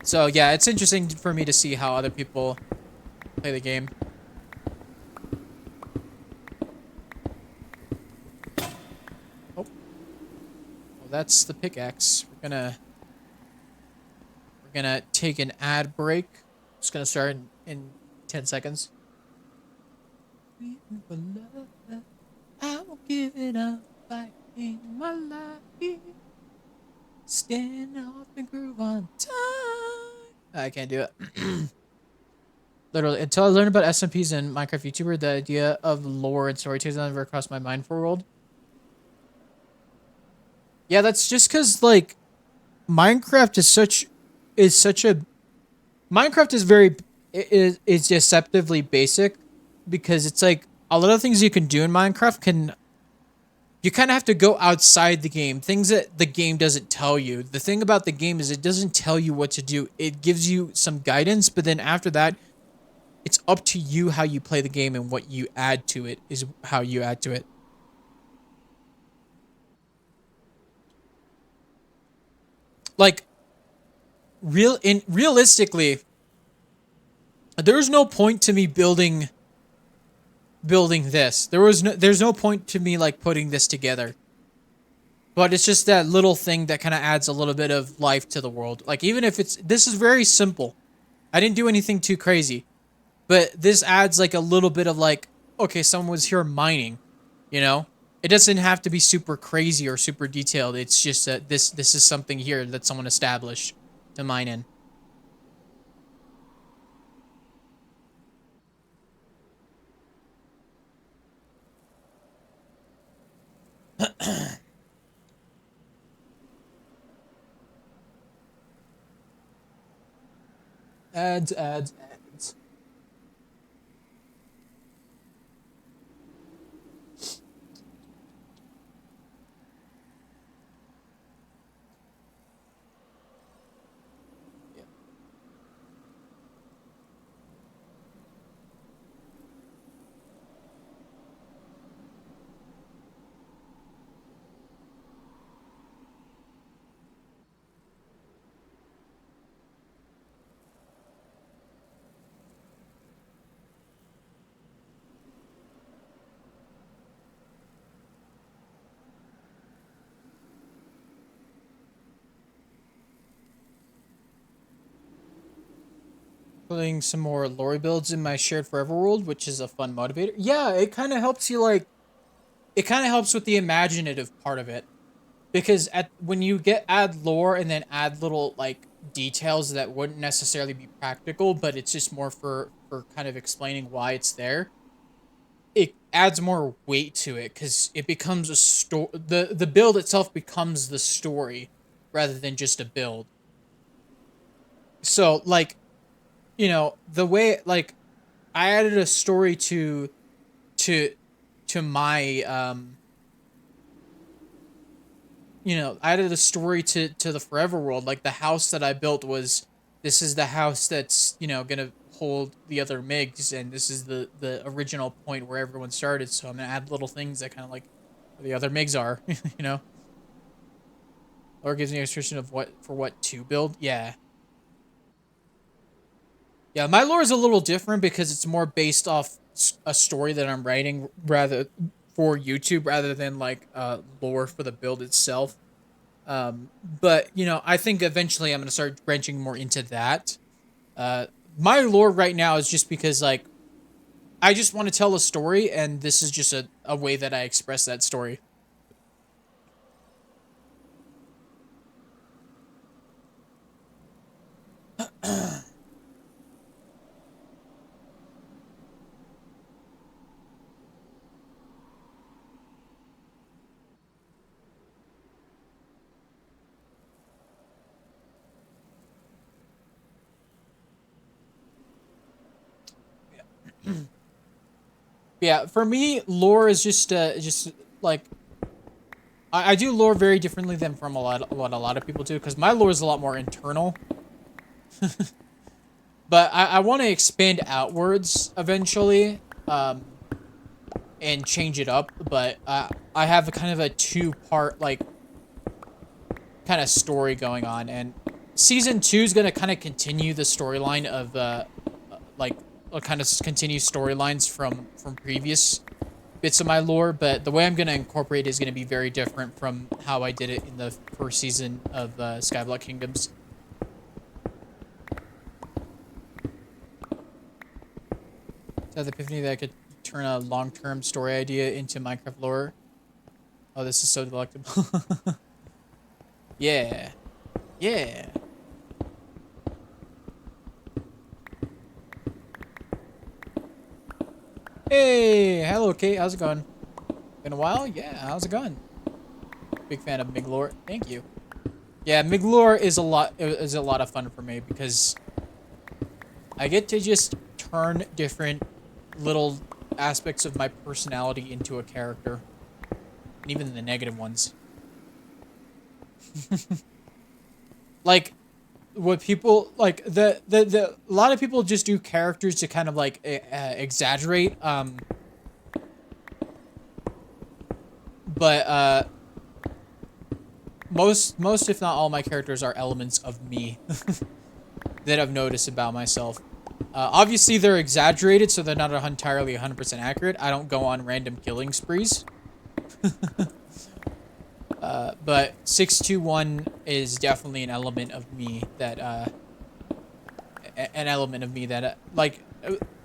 So yeah, it's interesting for me to see how other people play the game. Oh, well, that's the pickaxe. We're gonna take an ad break. It's gonna start in 10 seconds. I won't give it up. Fighting my life, stand off and groove on time. I can't do it. Literally, until I learned about SMPs and Minecraft YouTuber, the idea of lore and storytelling never crossed my mind for a world. Yeah, that's just because like Minecraft is such a Minecraft is deceptively basic, because it's like a lot of things you can do in Minecraft you kind of have to go outside the game. Things that the game doesn't tell you. The thing about the game is it doesn't tell you what to do. It gives you some guidance, but then after that, it's up to you how you play the game, and what you add to it is how you add to it. Like, realistically, there's no point to me building this. There's no point to me like putting this together. But it's just that little thing that kind of adds a little bit of life to the world. Like, even if this is very simple. I didn't do anything too crazy. But this adds like a little bit of like, okay, someone was here mining, you know? It doesn't have to be super crazy or super detailed. It's just that this is something here that someone established to mine in. Ads. Yeah. Putting some more lore builds in my shared forever world, which is a fun motivator. Yeah, it kind of helps you like it kind of helps with the imaginative part of it because at when you get add lore and then add little like details that wouldn't necessarily be practical, but it's just more for kind of explaining why it's there. It adds more weight to it because it becomes a story. The build itself becomes the story rather than just a build. So like the way like I added a story to to my I added a story to the forever world. Like the house that I built was this is the house that's gonna hold the other MIGs, and this is the original point where everyone started. So I'm gonna add little things that kind of like where the other MIGs are. Or gives me a description of what to build. Yeah, my lore is a little different because it's more based off a story that I'm writing rather for YouTube rather than like lore for the build itself. But I think eventually I'm gonna start branching more into that. Uh, my lore right now is just because like I just want to tell a story, and this is just a way that I express that story. Yeah, for me, lore is just like I do lore very differently than from what a lot of people do because my lore is a lot more internal. But I want to expand outwards eventually, and change it up. But I have a kind of a two-part like kind of story going on, and season 2 is gonna kind of continue the storyline of like kind of continue storylines from previous bits of my lore. But the way I'm gonna incorporate is gonna be very different from how I did it in the first season of Skyblock Kingdoms. So the epiphany that I could turn a long-term story idea into Minecraft lore. Oh, this is so delectable. Yeah. Yeah. Hey, hello Kate, how's it going? Been a while? Yeah, how's it going? Big fan of Miglore. Thank you. Yeah, Miglore is a lot of fun for me because I get to just turn different little aspects of my personality into a character. And even the negative ones. Like what people like the a lot of people just do characters to kind of like exaggerate but most if not all my characters are elements of me that I've noticed about myself. Obviously they're exaggerated, so they're not entirely 100% accurate. I don't go on random killing sprees. But 621 is definitely an element of me that an element of me that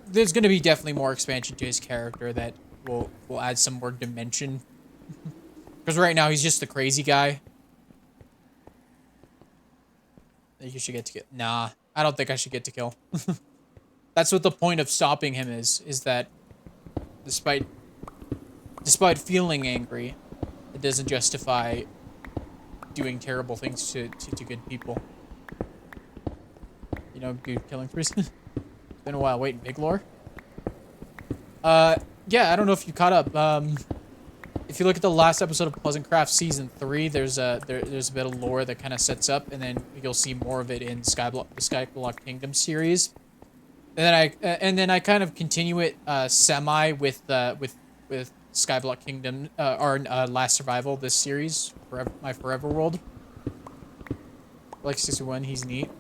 there's gonna be definitely more expansion to his character that will add some more dimension. Because right now he's just the crazy guy. I think you should get to kill. Nah, I don't think I should get to kill. That's what the point of stopping him is that despite feeling angry, it doesn't justify doing terrible things to good people. You know, dude, killing trees. It's been a while. Wait, big lore? Yeah, I don't know if you caught up. If you look at the last episode of Pleasant Craft Season 3, there's a bit of lore that kind of sets up, and then you'll see more of it in the Skyblock Kingdom series. And then I kind of continue it semi with Skyblock Kingdom or Last Survival, this series, my Forever World. Like 61, he's neat.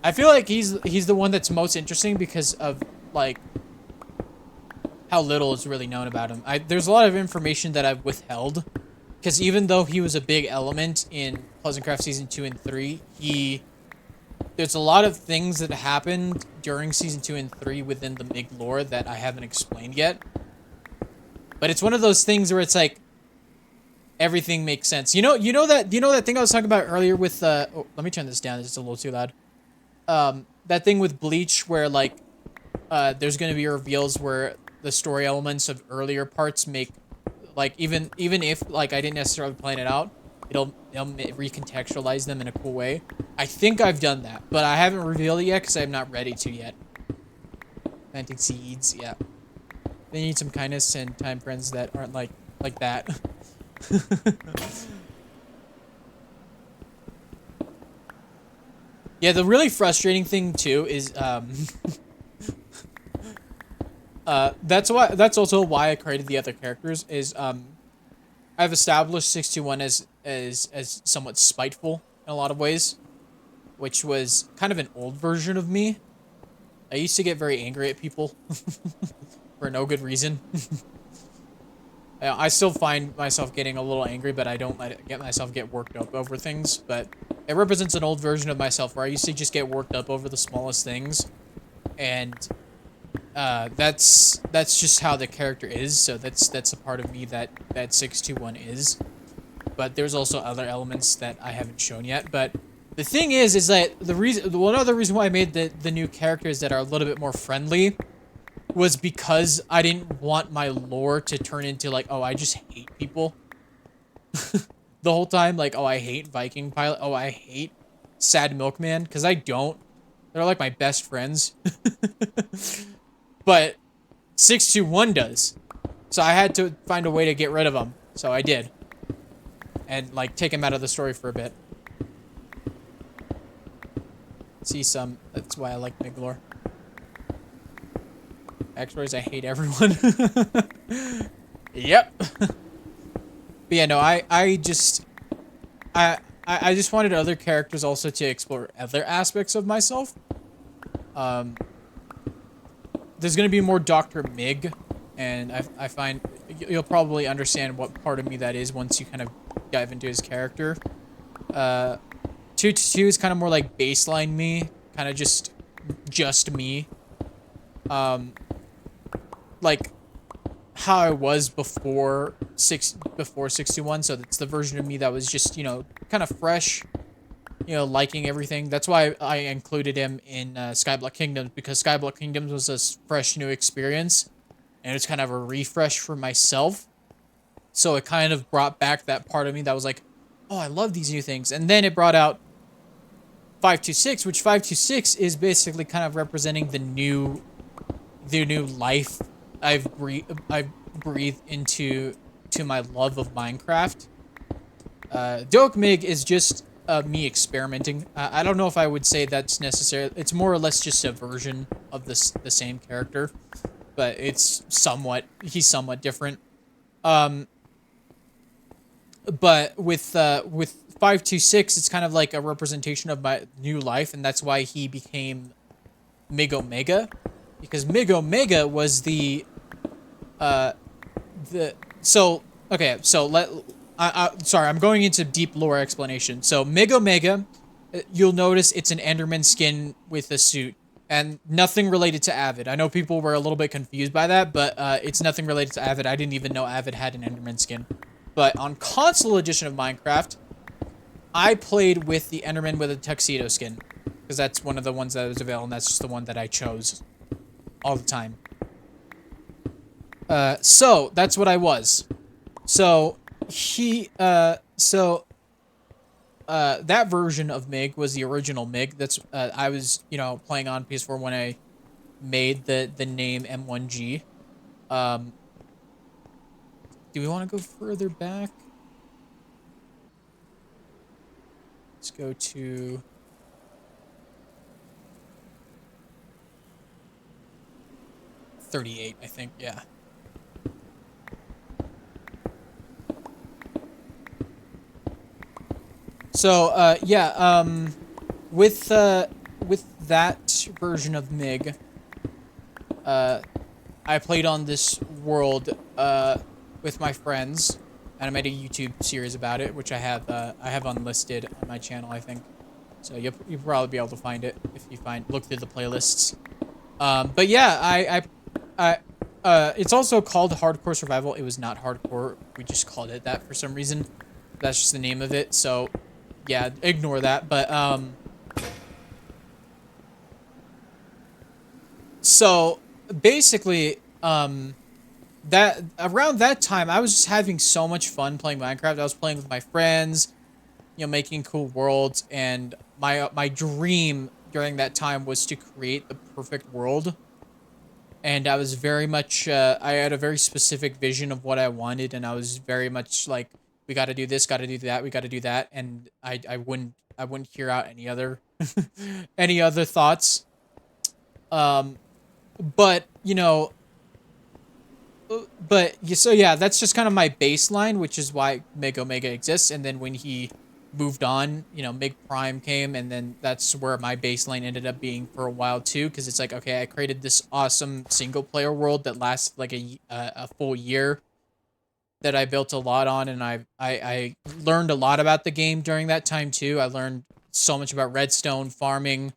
I feel like he's the one that's most interesting because of like how little is really known about him. There's a lot of information that I've withheld because even though he was a big element in Pleasant Craft Season 2 and 3, there's a lot of things that happened during Season 2 and 3 within the MiG lore that I haven't explained yet. But it's one of those things where it's like everything makes sense. You know that thing I was talking about earlier with oh, let me turn this down, it's just a little too loud. That thing with Bleach where like there's going to be reveals where the story elements of earlier parts make like even if like I didn't necessarily plan it out, it'll recontextualize them in a cool way. I think I've done that, but I haven't revealed it yet because I'm not ready to yet. Planting seeds, yeah. They need some kindness and time friends that aren't like that. Yeah, the really frustrating thing too is that's also why I created the other characters is I've established 621 as somewhat spiteful in a lot of ways, which was kind of an old version of me. I used to get very angry at people for no good reason. I still find myself getting a little angry, but I don't get myself get worked up over things. But it represents an old version of myself where I used to just get worked up over the smallest things, and that's just how the character is. So that's a part of me that 621 is. But there's also other elements that I haven't shown yet. But the thing is that one other reason why I made the new characters that are a little bit more friendly was because I didn't want my lore to turn into like, oh, I just hate people the whole time. Like, oh, I hate Viking Pilot. Oh, I hate Sad Milkman, because I don't. They're like my best friends. But 621 does. So I had to find a way to get rid of them. So I did. And like take him out of the story for a bit. See some. That's why I like MiG lore. Backstories, I hate everyone. Yep. But yeah, no, I just wanted other characters also to explore other aspects of myself. There's gonna be more Dr. Mig, and I find you'll probably understand what part of me that is once you kind of dive into his character. 222 is kind of more like baseline me, kind of just me. Like how I was before 621, so it's the version of me that was just, you know, kind of fresh, you know, liking everything. That's why I included him in Skyblock Kingdoms, because Skyblock Kingdoms was a fresh new experience, and it's kind of a refresh for myself. So it kind of brought back that part of me that was like, oh, I love these new things. And then it brought out 526, which 526 is basically kind of representing the new life I've breathed into my love of Minecraft. Doak Mig is just me experimenting. I don't know if I would say that's necessary. It's more or less just a version of the same character, but he's somewhat different. But with 526, it's kind of like a representation of my new life, and that's why he became MiG Omega, because MiG Omega was sorry, I'm going into deep lore explanation. So MiG Omega you'll notice it's an Enderman skin with a suit. And nothing related to Avid. I know people were a little bit confused by that, but it's nothing related to Avid. I didn't even know Avid had an Enderman skin. But on console edition of Minecraft, I played with the Enderman with a tuxedo skin. Because that's one of the ones that was available, and that's just the one that I chose all the time. So, that's what I was. So, that version of MiG was the original MiG. That's, I was, playing on PS4 when I made the name M1G. Um, do we want to go further back? Let's go to 38, I think. Yeah. So, with that version of MiG, I played on this world, with my friends, and I made a YouTube series about it, which I have unlisted on my channel, I think. So you'll probably be able to find it if you look through the playlists. But yeah, it's also called Hardcore Survival. It was not hardcore. We just called it that for some reason. That's just the name of it. So yeah, ignore that. But so basically, that around that time, I was just having so much fun playing Minecraft. I was playing with my friends, making cool worlds, and my dream during that time was to create the perfect world. And I was very much, I had a very specific vision of what I wanted, and I was very much like, we got to do this, got to do that, we got to do that, and I wouldn't hear out any other, any other thoughts. Um, but so yeah, that's just kind of my baseline, which is why Meg Omega exists. And then when he moved on, Mig Prime came, and then that's where my baseline ended up being for a while too, because it's like, okay, I created this awesome single player world that lasted like a full year that I built a lot on, and I learned a lot about the game during that time too. I learned so much about redstone farming,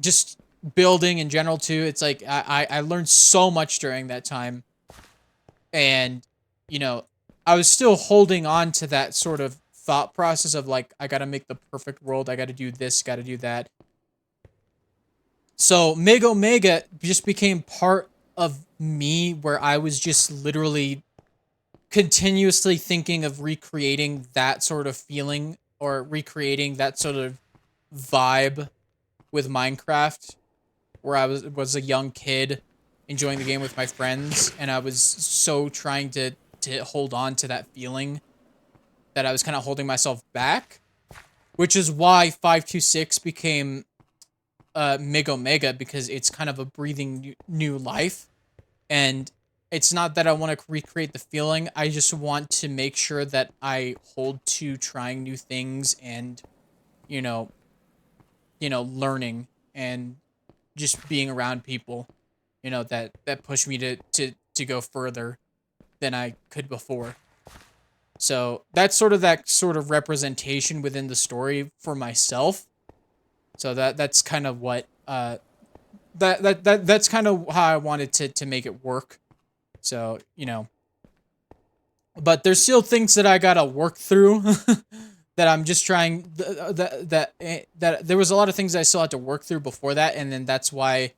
just building in general too. It's like I learned so much during that time, and you know I was still holding on to that sort of thought process of like, I gotta make the perfect world, I gotta do this, gotta do that. So Mig Omega just became part of me, where I was just literally continuously thinking of recreating that sort of feeling, or recreating that sort of vibe with Minecraft, where I was a young kid enjoying the game with my friends, and I was so trying to hold on to that feeling that I was kind of holding myself back, which is why 526 became Mig Omega, because it's kind of a breathing new life. And it's not that I want to recreate the feeling, I just want to make sure that I hold to trying new things, and you know, learning, and just being around people, that push me to go further than I could before. So that's that sort of representation within the story for myself. So that's kind of what that's kind of how I wanted to make it work. So, but there's still things that I gotta work through that I'm just trying, that there was a lot of things I still had to work through before that, and then that's why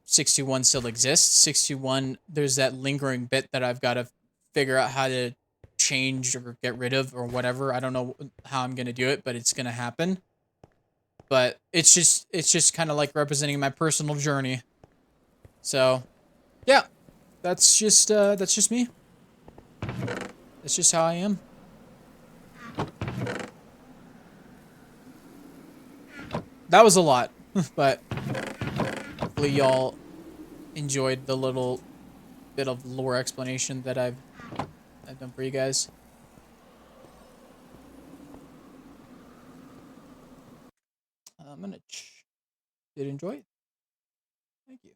621 still exists. 621, there's that lingering bit that I've got to figure out how to change or get rid of or whatever. I don't know how I'm gonna do it, but it's gonna happen. But it's just kind of like representing my personal journey. So yeah, that's just me. That's just how I am. That was a lot, but hopefully y'all enjoyed the little bit of lore explanation that I've done for you guys. I'm gonna did enjoy it. Thank you.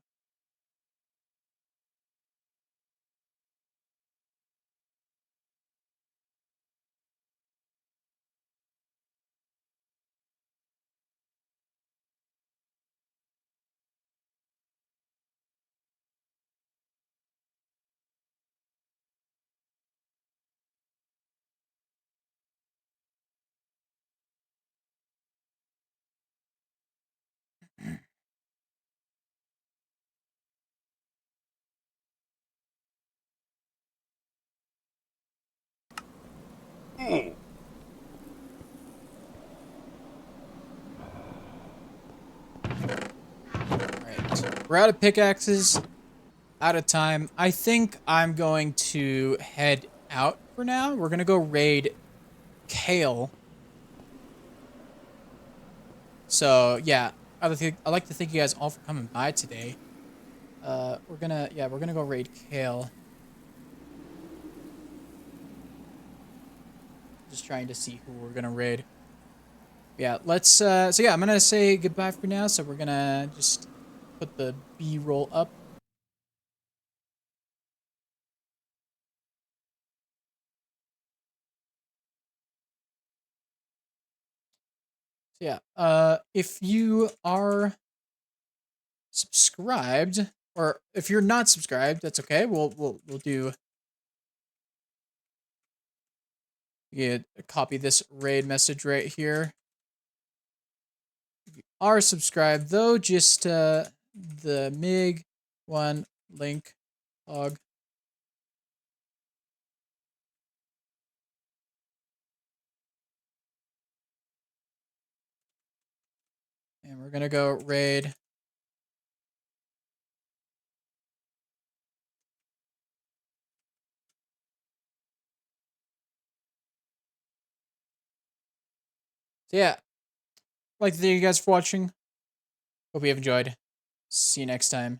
Alright. We're out of pickaxes. Out of time. I think I'm going to head out for now. We're gonna go raid Kale. So yeah, I'd like to thank you guys all for coming by today. We're gonna go raid Kale. Just trying to see who we're gonna raid. Yeah, let's so yeah, I'm gonna say goodbye for now, so we're gonna just put the B-roll up. So yeah, if you are subscribed, or if you're not subscribed, that's okay. We'll do. Yeah, copy this raid message right here. If you are subscribed though, just the MiG one link log. And we're gonna go raid. So yeah, like to thank you guys for watching. Hope you have enjoyed. See you next time.